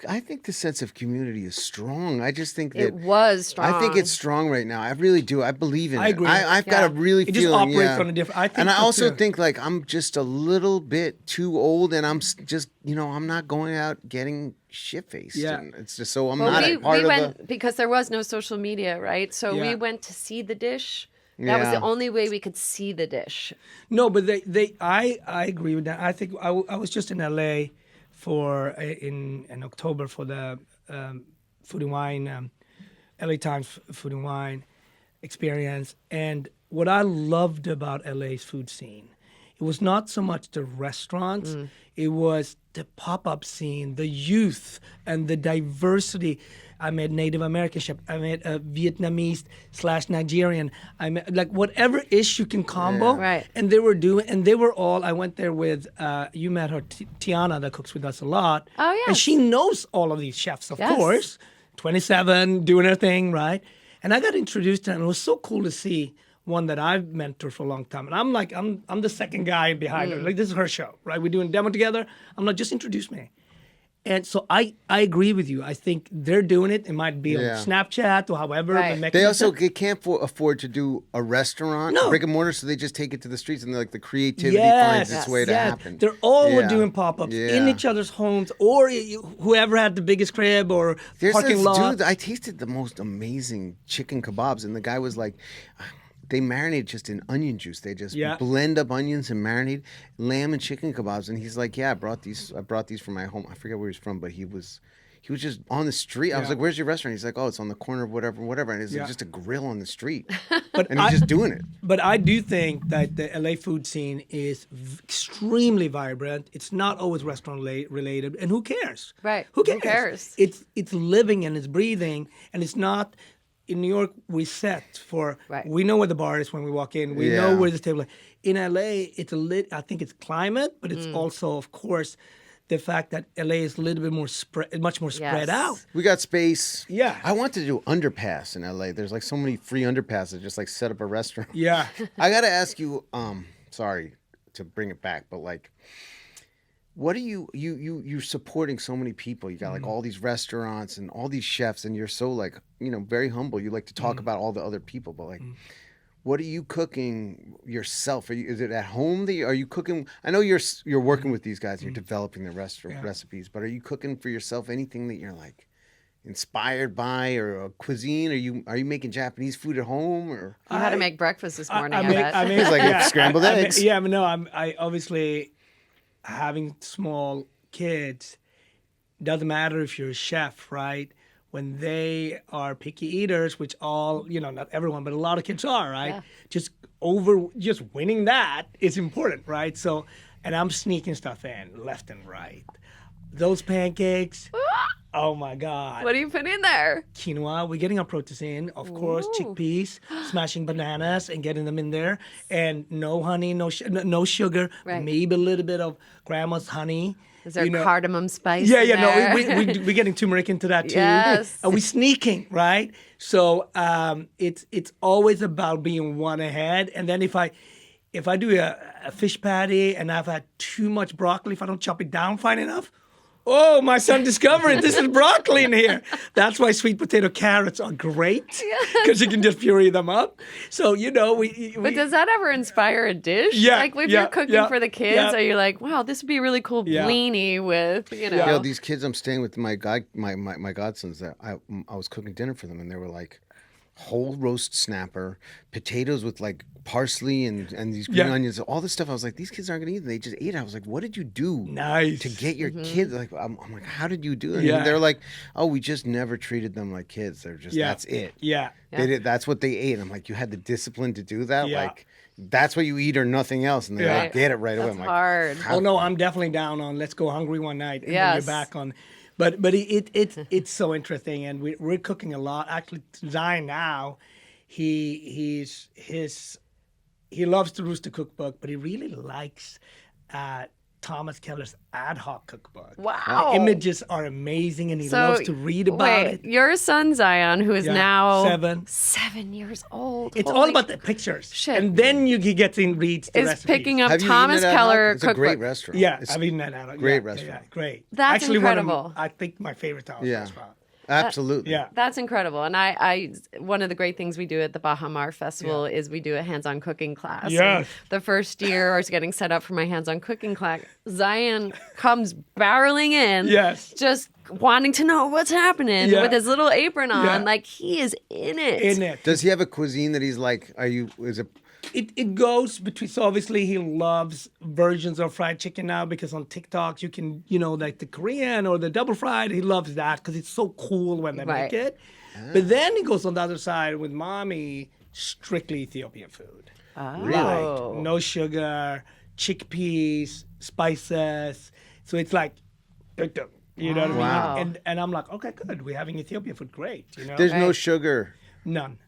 I think the sense of community is strong. I just think that it was strong. I think it's strong right now. I really do. I believe in it. I agree. I've got a really it feeling. It just operates on a different. I also think like I'm just a little bit too old, and I'm just I'm not going out getting shit-faced. Yeah. And it's just so I'm not part of the. Because there was no social media, right? So we went to see the dish. That was the only way we could see the dish. No, but I agree with that. I think I was just in LA in October for the Food and Wine, LA Times Food and Wine experience. And what I loved about LA's food scene, it was not so much the restaurants, it was the pop-up scene, the youth, and the diversity. I met Native American chef. I met a Vietnamese/Nigerian. I met like whatever ish you can combo. Yeah. Right. And they were all. I went there with. You met her, Tiana, that cooks with us a lot. Oh yeah. And she knows all of these chefs, of course. 27, doing her thing, right? And I got introduced to her, and it was so cool to see one that I've mentored for a long time. And I'm like, I'm the second guy behind her. Like this is her show, right? We're doing a demo together. I'm like, just introduce me. And so I agree with you. I think they're doing it. It might be on Snapchat or however. Right. They also can't afford to do a restaurant, brick and mortar, so they just take it to the streets, and the creativity finds its way to happen. They're all doing pop-ups in each other's homes, or whoever had the biggest crib or parking lot. Dude, I tasted the most amazing chicken kebabs, and the guy was like... They marinate just in onion juice. They just blend up onions and marinate lamb and chicken kebabs. And he's like, I brought these from my home. I forget where he's from, but he was just on the street. I was like, where's your restaurant? He's like, oh, it's on the corner of whatever. And it's like just a grill on the street. And he's just doing it. But I do think that the LA food scene is extremely vibrant. It's not always restaurant related. And who cares? Right. Who cares? It's living and it's breathing. And it's not... In New York, we set for, we know where the bar is when we walk in. We know where the table is. In LA, I think it's climate, but it's also, of course, the fact that LA is a little bit more much more spread Yes. out. We got space. Yeah. I want to do underpass in LA. There's like so many free underpasses. Just like set up a restaurant. Yeah. I gotta ask you. Sorry to bring it back, but like, what are you're supporting so many people? You got like all these restaurants and all these chefs, and you're so like very humble. You like to talk about all the other people, but like. What are you cooking yourself? Is it at home are you cooking? I know you're working with these guys and you're developing the restaurant recipes, but are you cooking for yourself anything that you're like inspired by or a cuisine? Are you making Japanese food at home or? You had to make breakfast this morning. I, make- bet. I make- It's like yeah, scrambled eggs. Yeah, but no, I obviously having small kids doesn't matter if you're a chef, right? When they are picky eaters, which all, not everyone, but a lot of kids are, right? Yeah. Just winning that is important, right? So, and I'm sneaking stuff in left and right. Those pancakes, oh my God. What do you put in there? Quinoa, we're getting our proteins in, of course, Ooh. chickpeas, smashing bananas and getting them in there. And no honey, no sugar, Right. maybe a little bit of grandma's honey. Is there cardamom spice? Yeah, in yeah, there? no, we're getting turmeric into that too. Yes. And we're sneaking, right? So it's always about being one ahead. And then if I do a fish patty and I've had too much broccoli, if I don't chop it down fine enough, oh, my son discovered this is broccoli in here. That's why sweet potato carrots are great because you can just puree them up. So But does that ever inspire a dish? Yeah, Like if yeah, you're cooking yeah, for the kids, yeah. are you like, wow, this would be a really cool Yeah. blini with, Yo, these kids I'm staying with, my godsons, that I was cooking dinner for them, and they were like whole roast snapper, potatoes with like parsley and these green onions, all this stuff. I was like, these kids aren't gonna eat it. They just ate it. I was like, what did you do Nice. to get your kids? Like, I'm like, how did you do it? Yeah. And they're like, oh, we just never treated them like kids. They're just that's it. Yeah. They did. That's what they ate. I'm like, you had the discipline to do that. Yeah. Like, that's what you eat or nothing else. And they're Yeah. like, get it right away. That's I'm like, hard. Oh no, I'm definitely down on let's go hungry one night and then Yes. you're back on. But it's so interesting, and we're cooking a lot. Actually, Zion now, he loves the Rooster Cookbook, but he really likes Thomas Keller's Ad Hoc Cookbook. Wow. The images are amazing, and he loves to read about it. Your son Zion, who is Yeah, now 7. years old. It's Holy all about the pictures, shit. and then he gets in reads the is recipes. picking up have you Thomas eaten at Ad Hoc? Keller It's a cookbook. great restaurant. Yeah, It's I've eaten that out. great Yeah, restaurant. Yeah, great. That's Actually, incredible. I think my favorite Thomas Yeah. restaurant. Absolutely. Yeah. That's incredible. And I one of the great things we do at the Baja Mar Festival is we do a hands-on cooking class. Yes. And the first year I was getting set up for my hands-on cooking class. Zion comes barreling in, Yes. just wanting to know what's happening Yeah. with his little apron on. Yeah. Like he is in it. In it. Does he have a cuisine that he's like, is it? It goes between, so obviously he loves versions of fried chicken now because on TikTok you can, like the Korean or the double fried, he loves that because it's so cool when they Right. make it. But then he goes on the other side with mommy, strictly Ethiopian food. Oh. Like no sugar, chickpeas, spices. So it's like, you know what I mean? Wow. And I'm like, okay, good. We're having Ethiopian food. Great. There's no Right. sugar. None.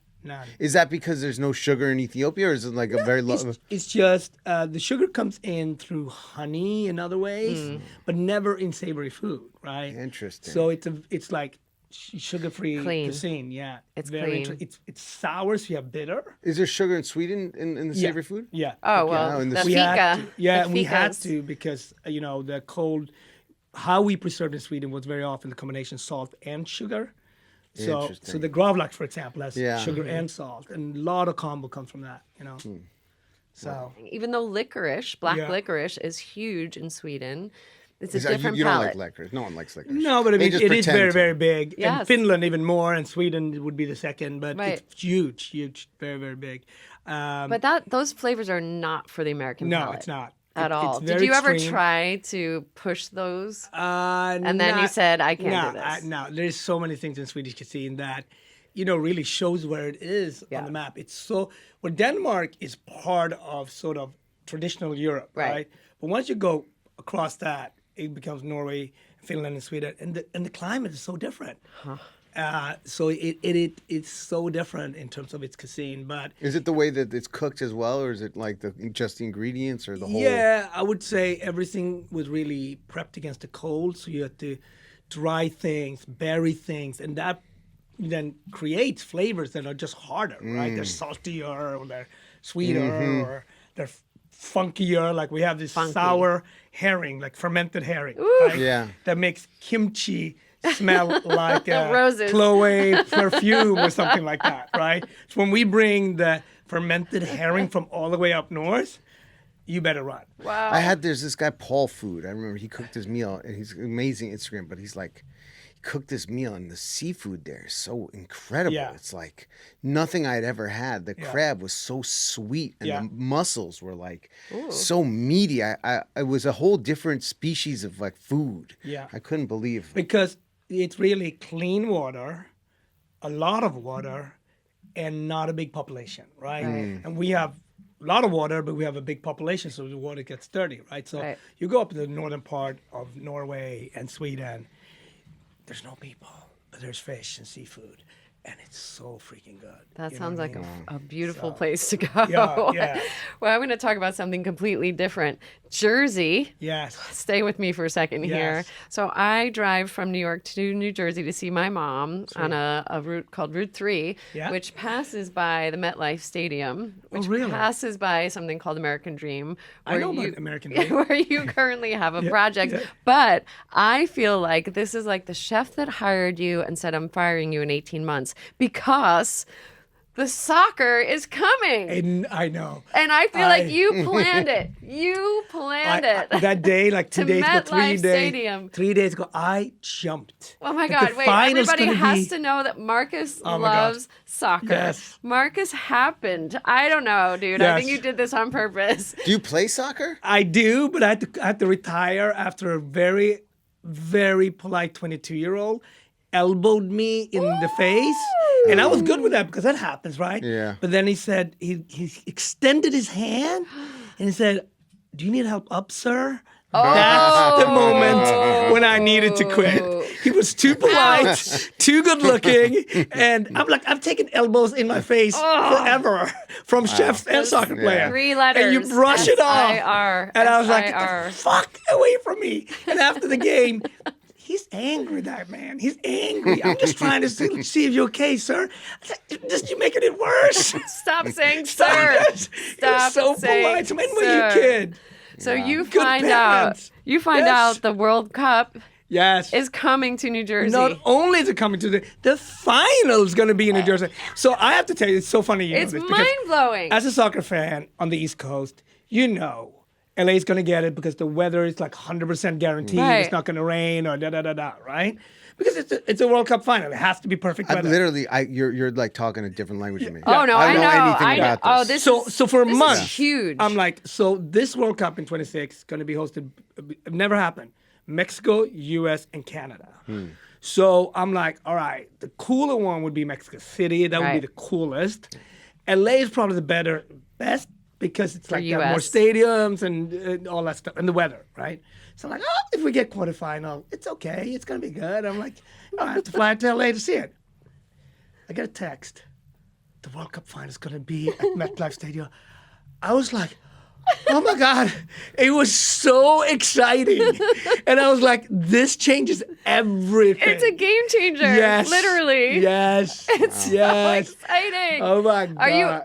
Is that because there's no sugar in Ethiopia, or is it like a very low? It's just the sugar comes in through honey and other ways, but never in savory food, right? Interesting. So it's like sugar-free Clean. cuisine. Yeah, It's very clean. It's sour, so you have bitter. Is there sugar and sweet in the savory food? Yeah. Oh, well, in the the We had fika. to. Yeah, the we had fikas. to because the cold. How we preserved in Sweden was very often the combination salt and sugar. So Interesting. the gravlax, for example, has Yeah. sugar and salt, and a lot of combo comes from that. So Even though licorice, black Yeah. licorice, is huge in Sweden, it's a Is that- different you don't palate. like licorice. No one likes licorice. no, but I They mean, just it is pretend very, to. very big. Yes. And Finland even more, and Sweden would be the second. But Right. it's huge, very, very big. But those flavors are not for the American No, palate. it's not At It- all. It's Did very you ever extreme. try to push those? And then you said, "I can't do this." No, there's so many things in Swedish cuisine that, really shows where it is Yeah. on the map. It's so where Denmark is part of sort of traditional Europe, Right. right? But once you go across that, it becomes Norway, Finland, and Sweden, and the climate is so different. So it's so different in terms of its cuisine, but Is it the way that it's cooked as well, or is it like just the ingredients or the whole? yeah, I would say everything was really prepped against the cold, so you had to dry things, bury things, and that then creates flavors that are just harder, right? They're saltier, or they're sweeter, or they're funkier. Like we have this sour herring, like fermented herring, right? Yeah. That makes kimchi smell like Roses. Chloe perfume or something like that, right? So when we bring the fermented herring from all the way up north, you better run. Wow. There's this guy, Paul Food. I remember he cooked his meal, and he's amazing Instagram, but he's like, he cooked this meal, and the seafood there is so incredible. Yeah. It's like nothing I'd ever had. The crab was so sweet, and the mussels were like so meaty. It was a whole different species of like food. Yeah. I couldn't believe. Because it's really clean water, a lot of water, and not a big population, right? And we have a lot of water, but we have a big population, so the water gets dirty, right? So you go up to the northern part of Norway and Sweden, there's no people, but there's fish and seafood, and it's so freaking good. That You know sounds what I like mean? a beautiful place to go. Yeah. Well, I'm going to talk about something completely different. Jersey. Yes. Stay with me for a second here. Yes. So I drive from New York to New Jersey to see my mom on a route called Route 3, which passes by the MetLife Stadium, which passes by something called American Dream. I know about American Dream. Where you currently have a project. But I feel like this is like the chef that hired you and said, I'm firing you in 18 months because the soccer is coming. And I know. And I feel like you planned it. You planned it. That day, like 2 days ago, MetLife Stadium. 3 days ago, I jumped. Oh my Like, God. the Wait, final's everybody gonna has be- to know that Marcus Oh my God. loves soccer. Yes. Marcus happened. I don't know, dude. I Yes. think you did this on purpose. Do you play soccer? I do, but I had to retire after a very, very polite 22-year-old elbowed me in the face. And I was good with that because that happens, right? Yeah. But then he said, he extended his hand and he said, do you need help up, sir? That's the moment when I needed to quit. He was too polite, too good looking. And I'm like, I've taken elbows in my face forever from chefs and soccer players. 3 letters. And you brush it off. S-I-R. And I was like, S-I-R. get the fuck away from me. And after the game, he's angry, that man. He's angry. I'm just trying to see if you're okay, sir. Just you making it worse. Stop saying sir. You're Stop so saying polite. So when were sir. you kid? So you Good find parents. out. You find Yes. out the World Cup Yes. is coming to New Jersey. Not only is it coming to the final is going to be in New Jersey. So I have to tell you, it's so funny. You know It's this, because mind-blowing. As a soccer fan on the East Coast, you know LA is going to get it because the weather is like 100% guaranteed. Right. It's not going to rain or da-da-da-da, right? Because it's a World Cup final. It has to be perfect weather. You're like talking a different language than me. Oh no, I I don't know. know anything I know. about Oh, this. this So for this is months, huge. I'm like, so this World Cup in 26 is going to be hosted. It never happened. Mexico, U.S., and Canada. So I'm like, all right, the cooler one would be Mexico City. That would be Right. the coolest. LA is probably the best because it's like got more US. stadiums and all that stuff and the weather, right? So I'm like, oh, if we get quarterfinal, it's okay. It's gonna be good. I'm like, oh, I have to fly to LA to see it. I get a text. The World Cup final is gonna be at MetLife Stadium. I was like, oh my God. It was so exciting. And I was like, this changes everything. It's a game changer. Yes. Literally. Yes. It's yes. so exciting. Oh my God.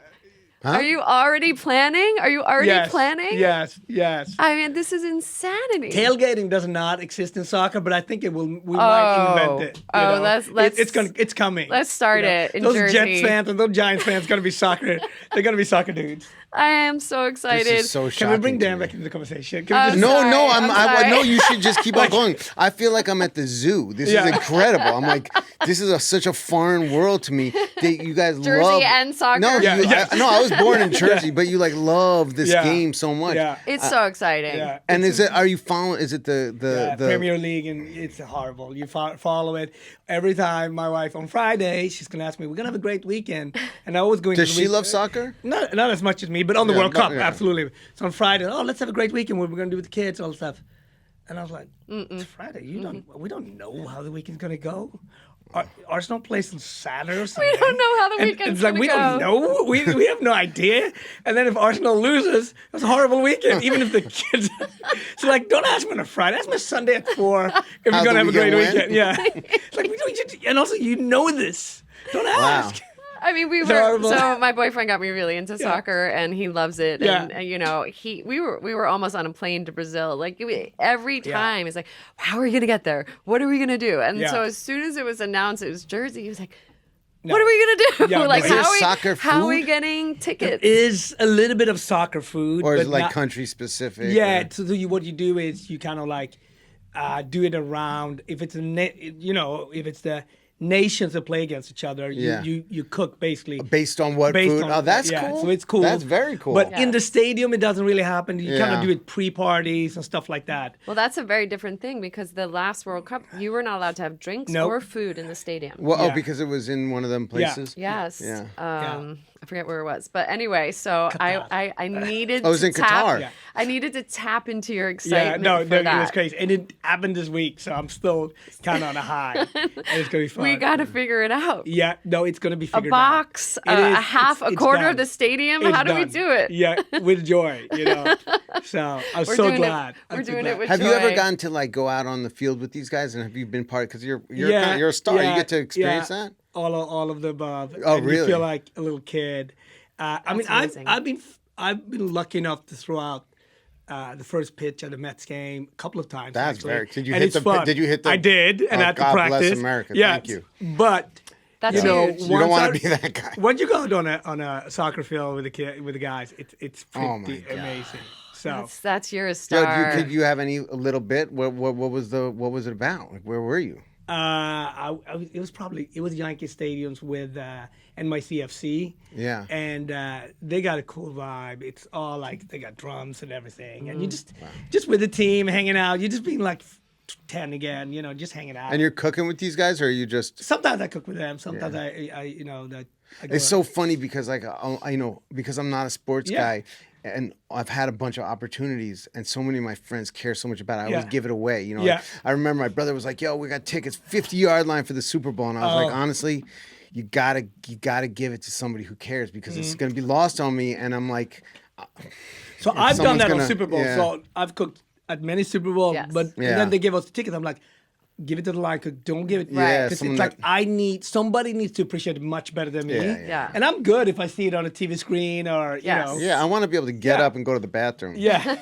Are you already planning? Are you already Yes. planning? Yes. Yes. I mean, this is insanity. Tailgating does not exist in soccer, but I think it will. We might invent it. you Oh, know? let's- It's coming. let's start you know? it in those Jersey. Jets fans and those Giants fans gonna be soccer. They're gonna be soccer dudes. I am so excited. This is so shocking. Can we bring to Dan me. back into the conversation? Can we just, No, sorry, no, I'm sorry. no. You should just keep on going. I feel like I'm at the zoo. This Yeah. is incredible. I'm like, this is such a foreign world to me. That you guys Jersey love and soccer. No, Yeah, yeah. I was born in Jersey, but you like love this Yeah. game so much. Yeah. It's so exciting. Yeah. And are you following? Is it the Premier League, and it's horrible. You follow it every time. My wife on Friday, she's gonna ask me, "We're gonna have a great weekend," and I was going. Does to she love soccer? Not as much as me, but on the Yeah, World but- Cup, yeah. absolutely. So on Friday, oh, let's have a great weekend. What we're gonna do with the kids, all the stuff. And I was like, it's Friday. We don't know how the weekend's gonna go. Arsenal plays on Saturday or Sunday. We don't know how the And weekend's it's like gonna we don't go. know. We have no idea. And then if Arsenal loses, it's a horrible weekend. Even if the kids, so like, don't ask me on a Friday. Ask me Sunday at 4 if you're How's gonna the have a great weekend weekend. Yeah. It's like we don't. And also, you know this. Don't ask. I mean, we It's were horrible. so my boyfriend got me really into soccer, and he loves it. Yeah. And you know, we were almost on a plane to Brazil. Like every time, it's like, how are we gonna get there? What are we gonna do? And Yeah. so as soon as it was announced it was Jersey, he was like, what are we gonna do? Yeah, like Is there how are we, soccer how are we food? getting tickets? Is a little bit of soccer food, Or is but it like not- country specific? Yeah. or- So what you do is you kind of like do it around. If it's if it's the nations that play against each other, Yeah. you cook basically Based on what based food? on Oh, that's yeah, cool. So it's cool. That's very cool. But in the stadium, it doesn't really happen. You kind Yeah. of do it pre-parties and stuff like that. Well, that's a very different thing because the last World Cup, you were not allowed to have drinks Nope. or food in the stadium. well, Yeah. oh, because it was in one of them places. Yes. Yeah. I forget where it was, but anyway, so I needed. Oh, it was to in tap, Qatar. Yeah. I needed to tap into your Yeah, excitement. no, for it that. was crazy, and it happened this week, so I'm still kind of on a high. And it's gonna be fun. We got to figure it out. Yeah, no, it's gonna be A figured box, out. It a is. half, a It's quarter done. of the stadium. It's How do we done. do it? Yeah, with joy, So I'm We're so doing it- glad. we're I'm so doing glad. it with Have you ever joy. gotten to like go out on the field with these guys, and have you been part? Because you're Yeah, you're a star. yeah, You get to experience yeah. that. All of the above. Oh, and really? You feel like a little kid. I mean, amazing. I've been lucky enough to throw out the first pitch at a Mets game a couple of times. That's actually. very- did you And hit it's the- fun. did you hit the- I did, and Oh, I had to God bless practice. America. Yeah, Thank you. But That's you know, huge. You don't once want I- to be that guy. Once you go on a soccer field with the guys, it's pretty Oh, my God. amazing. So That's your Yo, star. could you have any a little bit? What was it about? Like, where were you? it was Yankee stadiums with NYCFC. Yeah. Mm. And they got a cool vibe. It's all like they got drums and everything, and you just with the team hanging out. You're just being like 10 again, just hanging out. And you're cooking with these guys, or are you just? Sometimes I cook with them. Sometimes I that. I go It's out. so funny because like because I'm not a sports Yeah. guy, and I've had a bunch of opportunities, and so many of my friends care so much about it. I always Yeah. give it away. Yeah. Like, I remember my brother was like, "Yo, we got tickets, 50-yard line for the Super Bowl," and I was like, Oh. honestly, you gotta give it to somebody who cares because it's Mm-hmm. gonna be lost on me. And I'm like, So I've done someone's that on gonna- Super Bowl. yeah. So I've cooked at many Super Bowls, Yes. but and Yeah. then they give us the tickets. I'm like, give it to the line cook. Don't give it. Yeah, Because someone it's like that- somebody needs to appreciate it much better than me. Yeah. And I'm good if I see it on a TV screen or Yes. yeah, I want to be able to get Yeah. up and go to the bathroom. yeah,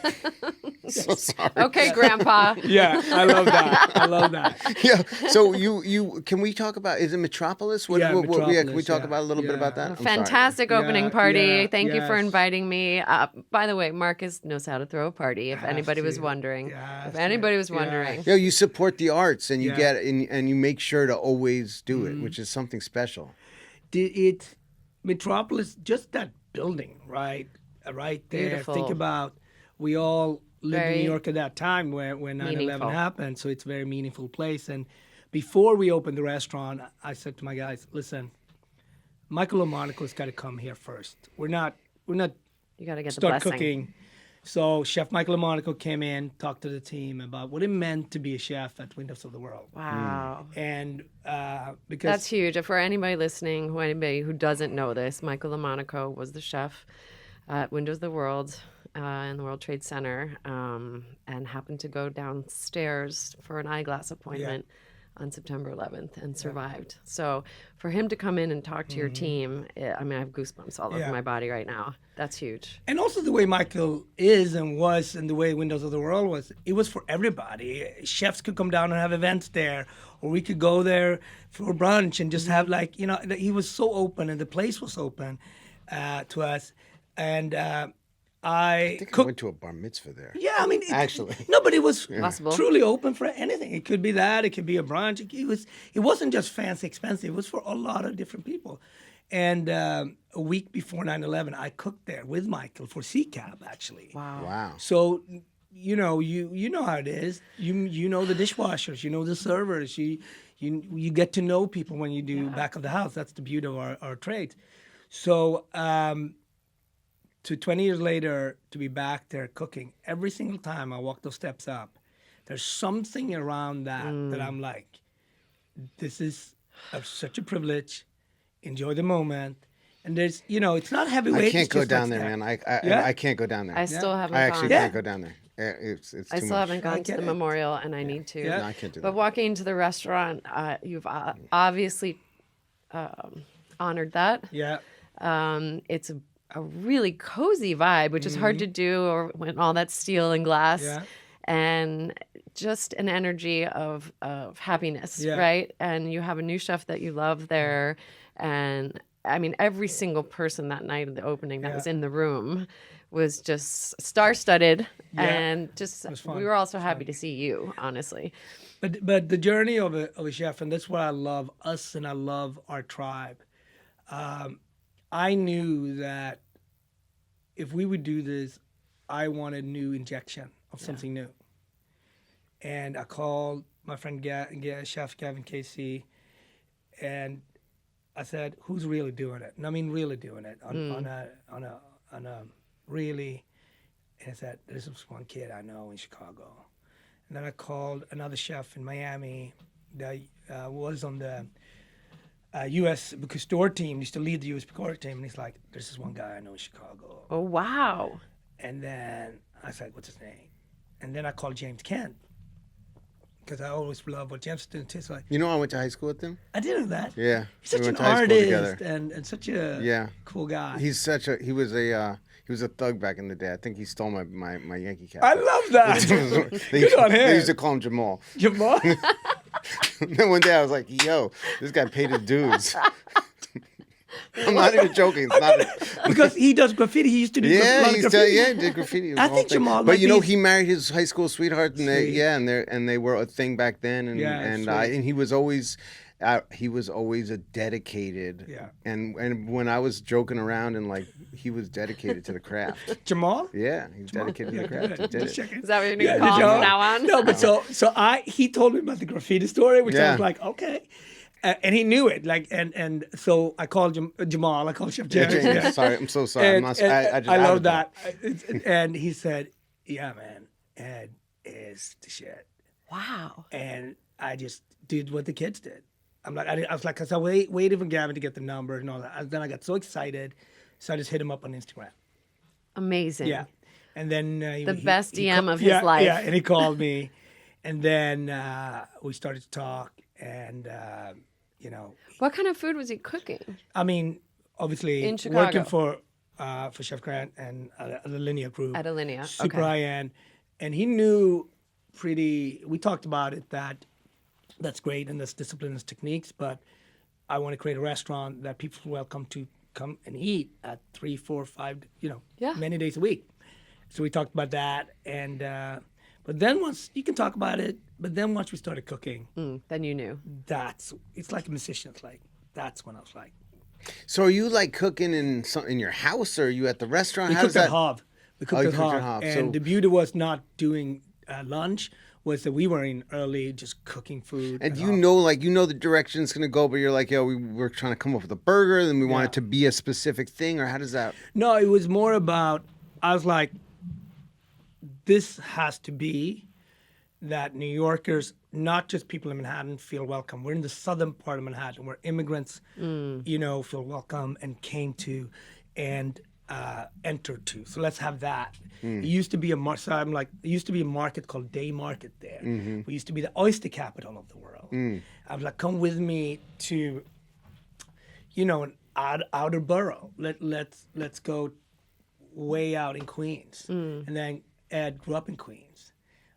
So sorry. Okay, Grandpa. yeah. I love that. I love that. Yeah. So you can we talk about, is it Metropolis? Yeah, Can we Metropolis, talk yeah. about a little bit Yeah. about that? I'm sorry. Fantastic opening Yeah, party. yeah, Thank you for yes. inviting me. By the way, Marcus knows how to throw a party. If anybody was to. wondering, Has if to. anybody was Yeah. wondering, Yo, you support the arts and you Yeah. get and you make sure to always do it, which is something special. Metropolis, just that building, right there. Beautiful. Think about, we all lived in Very New York at that time when 9/11 meaningful. happened, so it's a very meaningful place. And before we opened the restaurant, I said to my guys, listen, Michael Lomonaco's got to come here first. We're not you got to get the start blessing. cooking. So Chef Michael Lomonaco came in, talked to the team about what it meant to be a chef at Windows of the World. Wow. And because That's huge. For anybody listening, who anybody who doesn't know this, Michael Lomonaco was the chef at Windows of the World in the World Trade Center, and happened to go downstairs for an eyeglass appointment on September 11th and survived. So for him to come in and talk to your team, I mean, I have goosebumps all over Yeah. my body right now. That's huge. And also the way Michael is and was, and the way Windows of the World was, it was for everybody. Chefs could come down and have events there, or we could go there for brunch and just have he was so open, and the place was open to us. And I think I went to a bar mitzvah there. yeah, I mean, Actually. no, but it was Possible. truly open for anything. It could be that, it could be a brunch. It wasn't just fancy, expensive. It was for a lot of different people. And a week before 9/11, I cooked there with Michael for CCAB, actually. Wow. So, you know how it is. You know the dishwashers, you know the servers. You get to know people when you do back of the house. That's the beauty of our trade. So, to 20 years later, to be back there cooking, every single time I walk those steps up, there's something around that I'm like, this is such a privilege. Enjoy the moment. And there's, it's not heavyweight. I can't it's go just down like there, that. man. Yeah? I can't go down there. I still haven't I actually gone. can't go down there. It's too I still much. haven't gone to get the it. memorial, and I need to. Yeah. No, I can't do But that. walking into the restaurant, you've obviously honored that. Yeah. It's a really cozy vibe, which is hard to do, or when all that steel and glass, Yeah. and just an energy of happiness, Yeah. right? And you have a new chef that you love there, and I mean, every single person that night of the opening that Yeah. was in the room was just star-studded, Yeah. and just was fun. we were also happy to see you, honestly. But the journey of a chef, and that's what I love us, and I love our tribe. I knew that if we would do this, I wanted new injection of something new. And I called my friend Chef Gavin Casey, and I said, "Who's really doing it?" And I mean, really doing it on a really. And I said, "There's this one kid I know in Chicago." And then I called another chef in Miami that was on the U.S. Couture team, used to lead the U.S. Couture team. And he's like, "There's this one guy I know in Chicago." Oh, wow. And then I was like, "What's his name?" And then I called James Kent, because I always love what James did too. So You know, I went to high school with him. I didn't know that. Yeah, He's such we an went to high school together. artist and such a Yeah. cool guy. He was a thug back in the day. I think he stole my Yankee cap. I love that. Good on him. They used to call him Jamal. Jamal. And then one day I was like, "Yo, this guy paid his dues." I'm not even joking. It's not. Because he does graffiti. He used to do Yeah, he he did graffiti. It was I a whole think thing. Jamal But might you know, be- he married his high school sweetheart, and Sweet. they were a thing back then, and Yeah, sweet. he was always. He was always a dedicated, Yeah. And when I was joking around and like he was dedicated to the craft. Jamal. Yeah, he's dedicated to the craft. He did Just it. checking. Is that what you're going to Yeah, call him Jamal. from now on? No, but he told me about the graffiti story, which I Yeah. was like, okay. And he knew it, like, and so I called Jamal. I called Chef Yeah, James. James, yeah. sorry, I'm so sorry. And, I just I love added that. And he said, "Yeah, man, Ed is the shit." Wow. And I just did what the kids did. I was like, because I waited for Gavin to get the number and all that. Then I got so excited, so I just hit him up on Instagram. Amazing. Yeah, and then The best DM of his yeah, life. Yeah, and he called me, and then we started to talk, and What kind of food was he cooking? I mean, obviously In Chicago. working for Chef Grant and the Linea Group. At Alinea, Super okay. high end. And he knew we talked about it, that's great and that's discipline and techniques, but I want to create a restaurant that people are welcome to come and eat at 3, 4, 5, Yeah. many days a week. So we talked about that. And, but then once you can talk about it, but then once we started cooking, Then you knew. it's like a musician. It's like, that's when I was like, So are you like cooking in your house, or are you at the restaurant? we How cooked does at that? Hov. We Oh, cooked you at cooked Hov. at Hov. And So- the beauty was not doing lunch, was that we were in early, just cooking food. And at you Hov. know the direction it's gonna go, but you're like, yo, we're trying to come up with a burger, and we want Yeah. it to be a specific thing, or how does that? No, it was more about, I was like, this has to be that New Yorkers, not just people in Manhattan, feel welcome. We're in the southern part of Manhattan where immigrants, feel welcome and came to and entered to. So let's have that. It used to be it used to be a market called Day Market there. We used to be the oyster capital of the world. I was like, come with me to, an outer borough. Let's go way out in Queens. And then Ed grew up in Queens,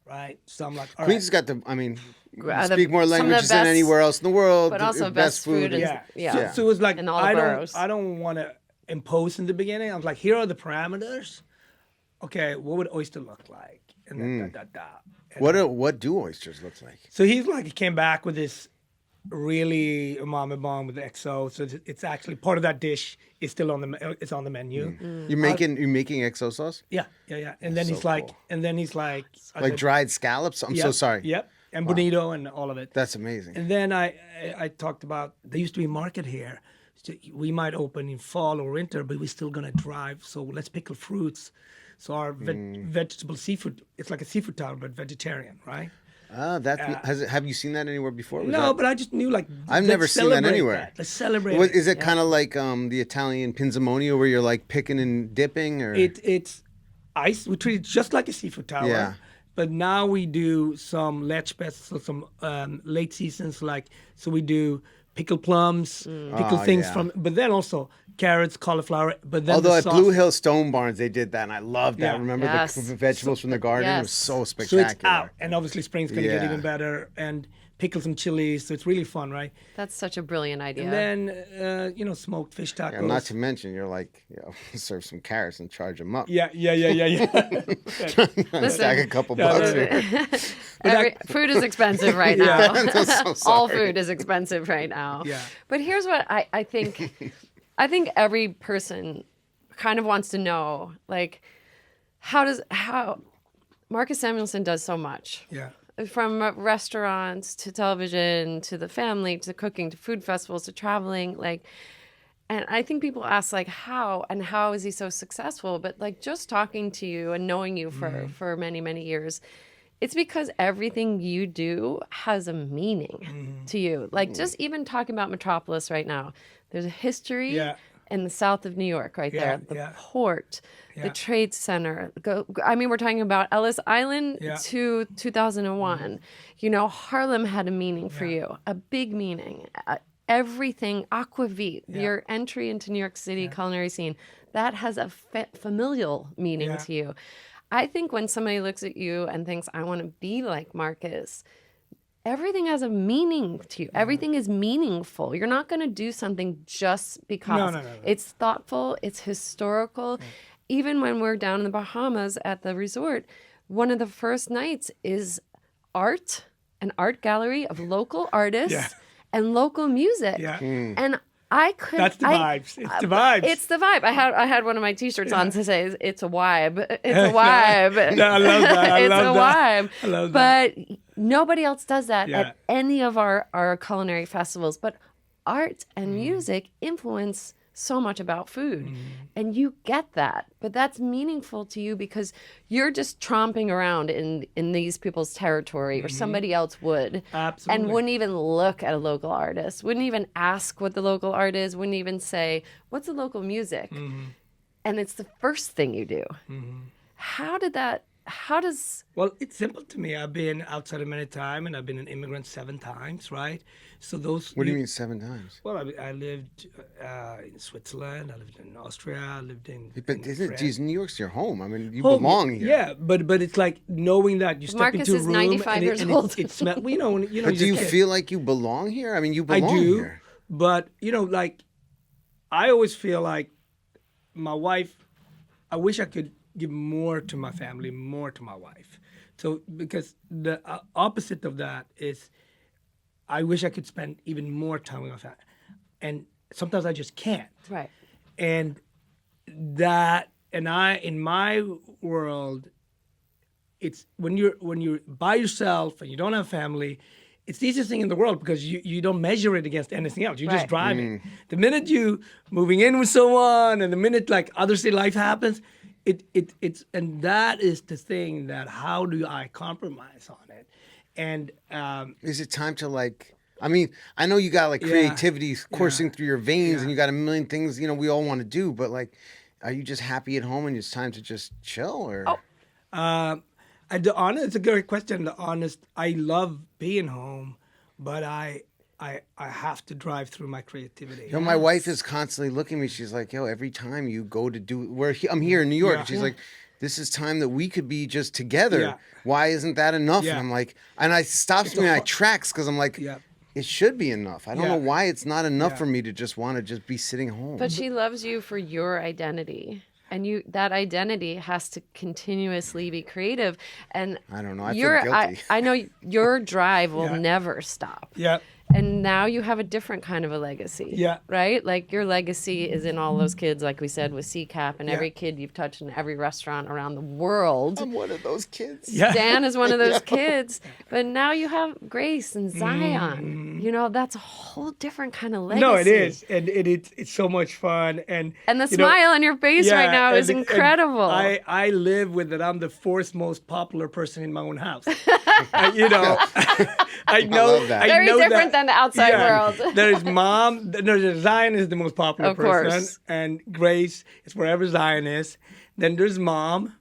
right? So I'm like, all Queens has right. got the. I mean, The- speak more some of the languages than best- anywhere else in the world. but the also best food is- Yeah. Yeah. So it was like, In all the I boroughs. don't want to impose in the beginning. I was like, here are the parameters. Okay, what would oyster look like? And then And What do oysters look like? So he came back with this really umami bomb with the XO. So it's actually part of that dish is still on the menu. You're making XO sauce, Yeah. And then So he's like, cool. I like said, dried scallops. I'm so yep, sorry. Yep. And bonito and all of it. That's amazing. And then I talked about there used to be a market here. So we might open in fall or winter, but we're still gonna drive. So let's pickle fruits. So our vegetable seafood, it's like a seafood town, but vegetarian, right? Have you seen that anywhere before? No, but I just knew like I've let's never seen that celebrate anywhere. Let's celebrate. Is it kind of like the Italian pinzimonio where you're like picking and dipping, or It's ice. We treat it just like a seafood tower. Yeah. But now we do some lechpest, so some late seasons so we do pickled plums, pickled things yeah. but then also carrots, cauliflower. But then although the at sauce, Blue Hill Stone Barns they did that, and I loved that. Yeah. Remember Yes. the vegetables from the garden? It was Yes. so so spectacular. it's out, and obviously spring's going to get Yeah. even better, and pickle some chilies, so it's really fun, right? That's such a brilliant idea. And then smoked fish tacos. And not to mention, you're like, serve some carrots and charge them up. yeah. Stack a couple bucks here. Food is expensive right now. I'm so All sorry. food is expensive right now. Yeah. But here's what I think. I think every person kind of wants to know, like, how Marcus Samuelsson does so much. Yeah. From restaurants to television to the family to cooking to food festivals to traveling, and I think people ask how is he so successful? But just talking to you and knowing you for many, many years, it's because everything you do has a meaning to you. Just even talking about Metropolis right now, there's a history in the south of New York right there, the port, the trade center. We're talking about Ellis Island to 2001. Harlem had a meaning for you, a big meaning. Everything, Aquavit, your entry into New York City culinary scene, that has a familial meaning to you. I think when somebody looks at you and thinks, I want to be like Marcus, everything has a meaning to you. Everything is meaningful. You're not going to do something just because. No. It's thoughtful. It's historical. Even when we're down in the Bahamas at the resort, one of the first nights is an art gallery of local artists and local music. Yeah. And I could. That's the vibes. It's the vibes. It's the vibe. I had one of my T-shirts on to say it's a vibe. It's a vibe. No, I love that. It's a vibe. I love that. But nobody else does that at any of our culinary festivals. But art and music influence so much about food, and you get that. But that's meaningful to you because you're just tromping around in these people's territory, or somebody else would. Absolutely. And wouldn't even look at a local artist, wouldn't even ask what the local art is, wouldn't even say, what's the local music? And it's the first thing you do. How does... Well, it's simple to me. I've been outside of many times, and I've been an immigrant 7 times, right? So those... What do you mean 7 times? Well, I lived in Switzerland, I lived in Austria, I lived in... But France. New York's your home. I mean, you Home, belong here. Yeah, but it's like knowing that you step Marcus into a is room 95 and years it old. It smells. But do you feel like you belong here? I mean, you I belong do, here. but I always feel like my wife. I wish I could give more to my family, more to my wife. So because the opposite of that is, I wish I could spend even more time with my family, and sometimes I just can't. Right. And in my world, it's when you're by yourself and you don't have family, it's the easiest thing in the world because you don't measure it against anything else. You're just Right. driving. The minute you moving in with someone, and the minute other city life happens, it's and that is the thing that how do I compromise on it? And Is it time to I mean, I know you got creativity coursing through your veins, and you got a million things we all want to do. But are you just happy at home and it's time to just chill? Or it's a great question. The honest, I love being home, but I have to drive through my creativity. my wife is constantly looking at me. She's like, every time you go to do I'm here in New York. And she's like, this is time that we could be just together. Yeah. Why isn't that enough? Yeah. And I'm like, and I stopped me in my tracks because I'm like, it should be enough. I don't know why it's not enough for me to just want to just be sitting home. But she loves you for your identity. And that identity has to continuously be creative. And I don't know. I feel guilty. I know your drive will never stop. Yeah. And now you have a different kind of a legacy. Yeah. Right? Like your legacy is in all those kids, like we said, with CCAP and Yeah. every kid you've touched in every restaurant around the world. I'm one of those kids. Yeah. Dan is one of those kids. But now you have Grace and Zion. You know, that's a whole different kind of legacy. No, it is, and it's so much fun, and And the you know, smile on your face right now is and incredible. I live with that. I'm the fourth most popular person in my own house. You know, I know love that. I Very know different than the outside world. There's mom. There's Zion is the most popular Of person, course. and Grace is wherever Zion is. Then there's mom,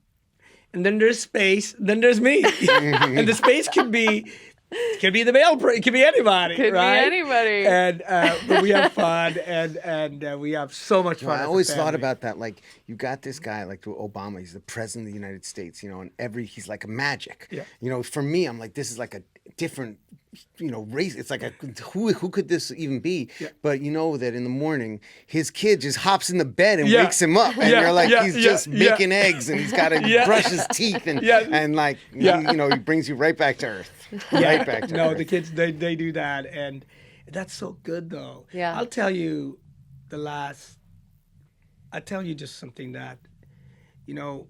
and then there's space. Then there's me, and the space could be the male. It could be anybody. Could right? be anybody. And but we have fun, and we have so much fun. Well, I as a always thought family. about that. Like, you got this guy, like Obama, he's the president of the United States, you know, and he's like a magic. Yeah. You know, for me, I'm like, this is like a different, you know, race. It's like who could this even be? Yeah. But you know that in the morning, his kid just hops in the bed and Yeah. wakes him up, and Yeah, you're like, yeah, he's yeah, just yeah. making eggs, and he's got to Yeah. brush his teeth, and Yeah. and like, Yeah. you know, he brings you right back to earth. Yeah. Right back to No, earth. the kids they do that, and that's so good though. Yeah. I'll tell you, I'll tell you just something that, you know,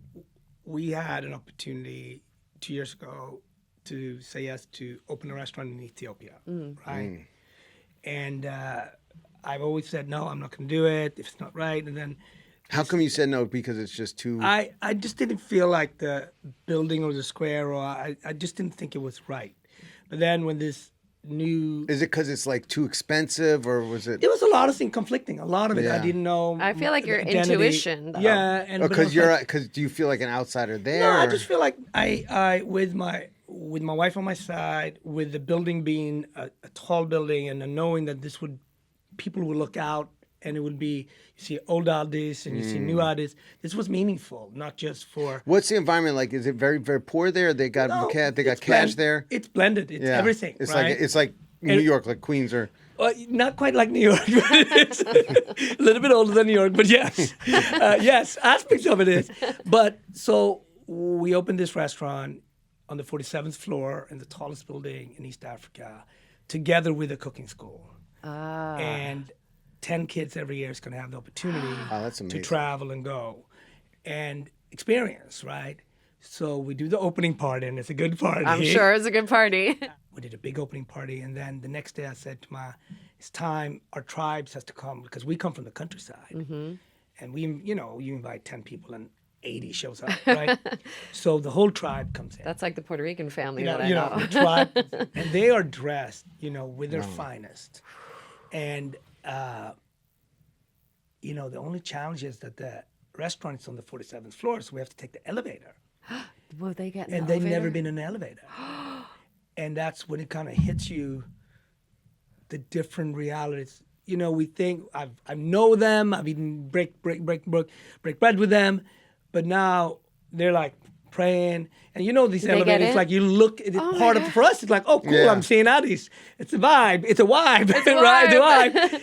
we had an opportunity 2 years ago to say yes to open a restaurant in Ethiopia, right? And I've always said no, I'm not going to do it if it's not right, and then. How come you said no? Because it's just too. I just didn't feel like the building or the square, or I just didn't think it was right. But then when this new, Is it because it's like too expensive, or was it? there was a lot of things conflicting. A lot of it I Yeah. didn't know. I feel like your the identity. intuition, though. Yeah, and but it Because was you're like- because do you feel like an outsider there? No, I or- just feel like I with my wife on my side, with the building being a tall building, and knowing that people would look out, and it would be, you see old artists and you see new artists. This was meaningful, not just for. What's the environment like? Is it very very poor there? They got No, they got it's cash blend- there. It's blended. It's everything. It's right? like New And- York, like Queens or. Not quite like New York, but it's a little bit older than New York. But yes, yes, aspects of it is. But so we opened this restaurant on the 47th floor in the tallest building in East Africa, together with a cooking school. And 10 kids every year is going to have the opportunity Oh, that's to amazing. travel and go and experience, right? So we do the opening party, and it's a good party. I'm sure it's a good party. We did a big opening party, and then the next day I said to it's time, our tribes has to come, because we come from the countryside. And we, you invite 10 people and 80 shows up, right? So the whole tribe comes in. That's like the Puerto Rican family You know, that I you know. know, the tribe, and they are dressed, with their finest. And, the only challenge is that the restaurant is on the 47th floor, so we have to take the elevator. Will they get in And the they've never elevator? been in an elevator. And that's when it kind of hits you, the different realities. We think I know them, I've eaten break bread with them, but now they're like praying. And these they get elevators, in? like you look at it, Oh my part of God. for us, it's like, oh cool, Yeah. I'm seeing Addis. It's a vibe. It's a vibe. It's a right? It's a vibe. vibe.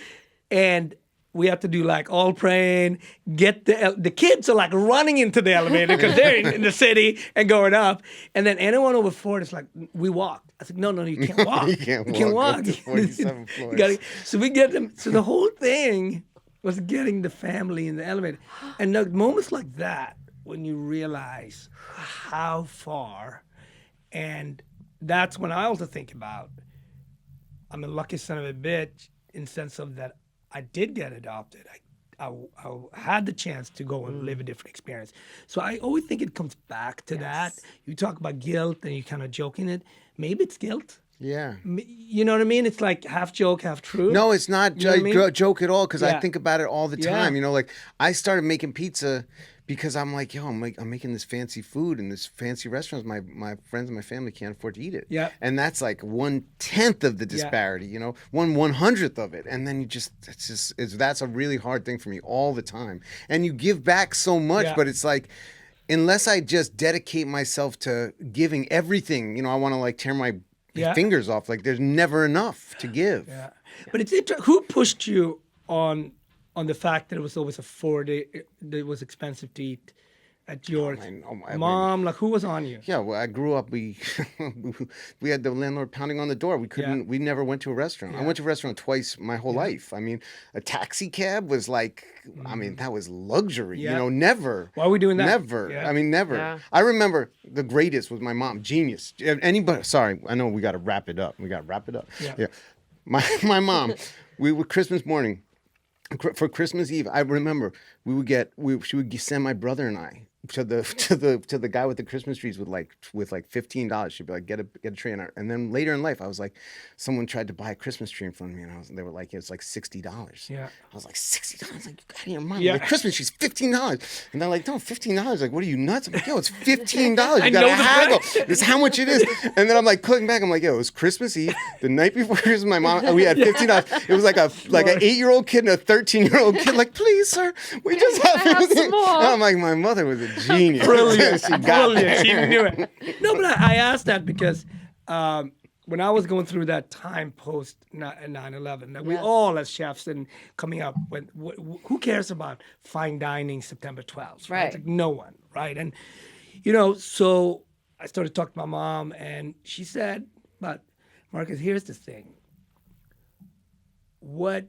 And we have to do like all praying, get the kids are like running into the elevator because they're in the city and going up. And then anyone over 40 is like, we walk. I said, no, you can't walk. You can't You can't walk walk. up to 47 You floors. gotta- so we get them. So the whole thing was getting the family in the elevator. And the moments like that, when you realize how far, and that's when I also think about, I'm a lucky son of a bitch in the sense of that I did get adopted. I had the chance to go and live a different experience. So I always think it comes back to that. You talk about guilt and you kind of joking it. Maybe it's guilt. Yeah. You know what I mean? It's like half joke, half true. No, it's not You know what I mean? joke at all. Because I Yeah. think about it all the Yeah. time. Like I started making pizza because I'm like, I'm making this fancy food in this fancy restaurants. My friends and my family can't afford to eat it. Yeah. And that's like 1/10 of the disparity. 1/100th of it. And then that's a really hard thing for me all the time. And you give back so much, Yeah. but it's like, unless I just dedicate myself to giving everything, I want to like tear my Yeah. fingers off. Like there's never enough to give. Yeah. But it's interesting. Who pushed you on the fact that it was always that it was expensive to eat at your my- mom? Like, who was on you? Yeah, well, I grew up. We we had the landlord pounding on the door. We couldn't. Yeah. We never went to a restaurant. I went to a restaurant twice my whole life. I mean, a taxi cab was like. I mean, that was luxury. Yeah. You know, never. Why are we doing that? Never. Yeah. I mean, never. Yeah. I remember the greatest was my mom. Genius. Anybody? Sorry, I know we got to wrap it up. Yeah. My mom. We were Christmas morning. For Christmas Eve, I remember she would send my brother and I to the guy with the Christmas trees with like $15. She'd be like, get a tree, and then later in life, I was like, someone tried to buy a Christmas tree in front of me, and they were like, it's like $60. Yeah. I was like, $60? Like, you got your mind. Yeah. Like, Christmas trees, $15. And they're like, no, $15. Like, what are you nuts? I'm like, yo, it's $15. I You know gotta the haggle. price. This is how much it is. And then I'm like clicking back. I'm like, yo, it was Christmas Eve, the night before Christmas. My mom, we had $15. It was like an 8-year-old kid and a 13-year-old kid. Like, please, sir, we just have have some $15. more. And I'm like, my mother was a genius. Brilliant. She got Brilliant. there. She knew it. No, but I asked that because when I was going through that time post 9/11, that we Yes. all as chefs and coming up, who cares about fine dining September 12th? Right. Like, no one, right? And, so I started talking to my mom, and she said, but Marcus, here's the thing. What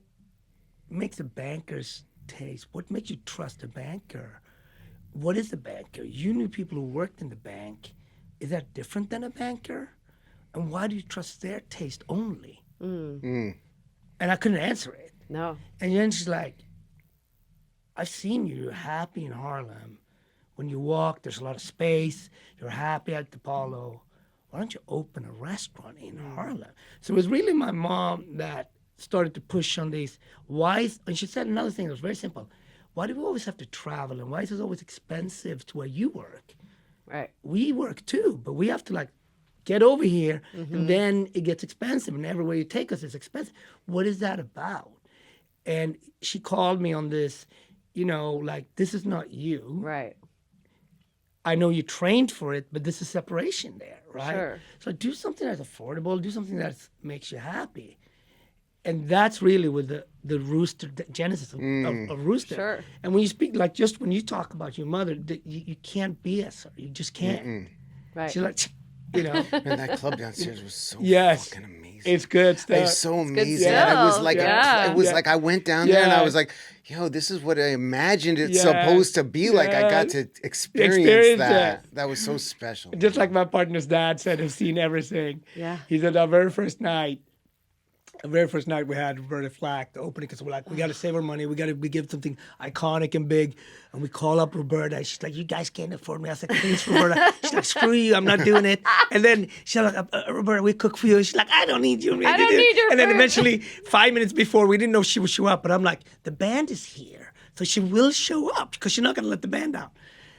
makes a banker's taste? What makes you trust a banker? What is a banker? You knew people who worked in the bank. Is that different than a banker? And why do you trust their taste only? And I couldn't answer it. No. And then she's like, I've seen you. You're happy in Harlem. When you walk, there's a lot of space. You're happy at the Polo. Why don't you open a restaurant in Harlem? So it was really my mom that started to push on these. And she said another thing that was very simple. Why do we always have to travel? And why is it always expensive to where you work? Right. We work too, but we have to get over here, and then it gets expensive, and everywhere you take us is expensive. What is that about? And she called me on this, this is not you. Right. I know you trained for it, but this is separation there, right? Sure. So do something that's affordable, do something that makes you happy. And that's really with the rooster, the genesis of rooster. Sure. And when you speak, just when you talk about your mother, you can't BS her. You just can't. Right. She's like, And that club downstairs was so Yes. fucking amazing. It's good stuff. It's so amazing. stuff. And it was like Yeah. it was like I went down there and Yeah. I was like, yo, this is what I imagined it's Yeah. supposed to be like. I got Yeah. to experience Experience that. it. That was so special. Just like my partner's dad said, has seen everything. Yeah. He said our very first night we had Roberta Flack, the opening, because we're like, we got to save our money. We give something iconic and big. And we call up Roberta. She's like, you guys can't afford me. I was like, thanks, Roberta. She's like, screw you. I'm not doing it. And then she's like, Roberta, we cook for you. She's like, I don't need you. I don't need your And then food. eventually, 5 minutes before, we didn't know she would show up. But I'm like, the band is here. So she will show up because she's not going to let the band down.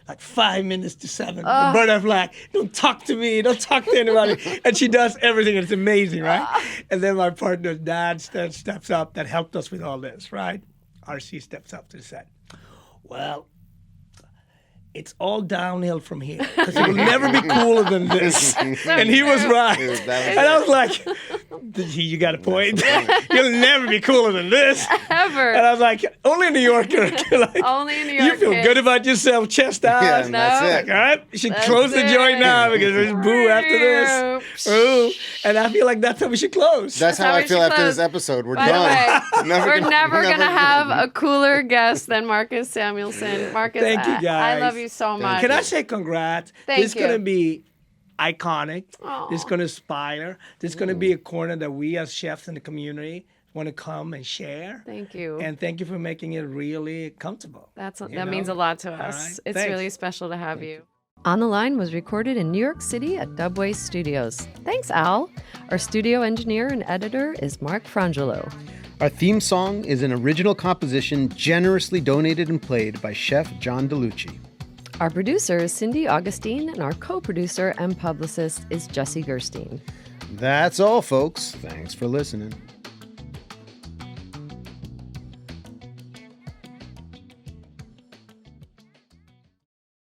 Like 5 minutes to 7. Roberta Flack, don't talk to me, don't talk to anybody. And she does everything, and it's amazing, right? And then my partner's dad steps up, that helped us with all this, right? RC steps up to the set. Well, it's all downhill from here because it will never be cooler than this. And he was right. And I was like, you got a point. You'll never be cooler than this. Ever. And I was like, only a New Yorker. Only a New You Yorker. feel good about yourself, chest out. Yeah, and that's No. it. All right, you should That's close the joint it. now because there's boo after this. Ooh. And I feel like that's how we should close. That's how how I we feel should after close. this episode. We're By the done. way, we're never gonna gonna have a cooler guest than Marcus Samuelsson. Marcus, Thank you, I guys. love you so much. Can I say congrats? Thank This is going you. to be iconic. Aw. This is going to inspire. This is going to be a corner that we as chefs in the community want to come and share. Thank you. And thank you for making it really comfortable. that know? means a lot to us. right. It's Thanks. really special to have you. On the Line was recorded in New York City at Dubway Studios. Thanks, Al. Our studio engineer and editor is Mark Frangelo. Our theme song is an original composition generously donated and played by Chef John DeLucci. Our producer is Cindy Augustine, and our co-producer and publicist is Jesse Gerstein. That's all, folks. Thanks for listening.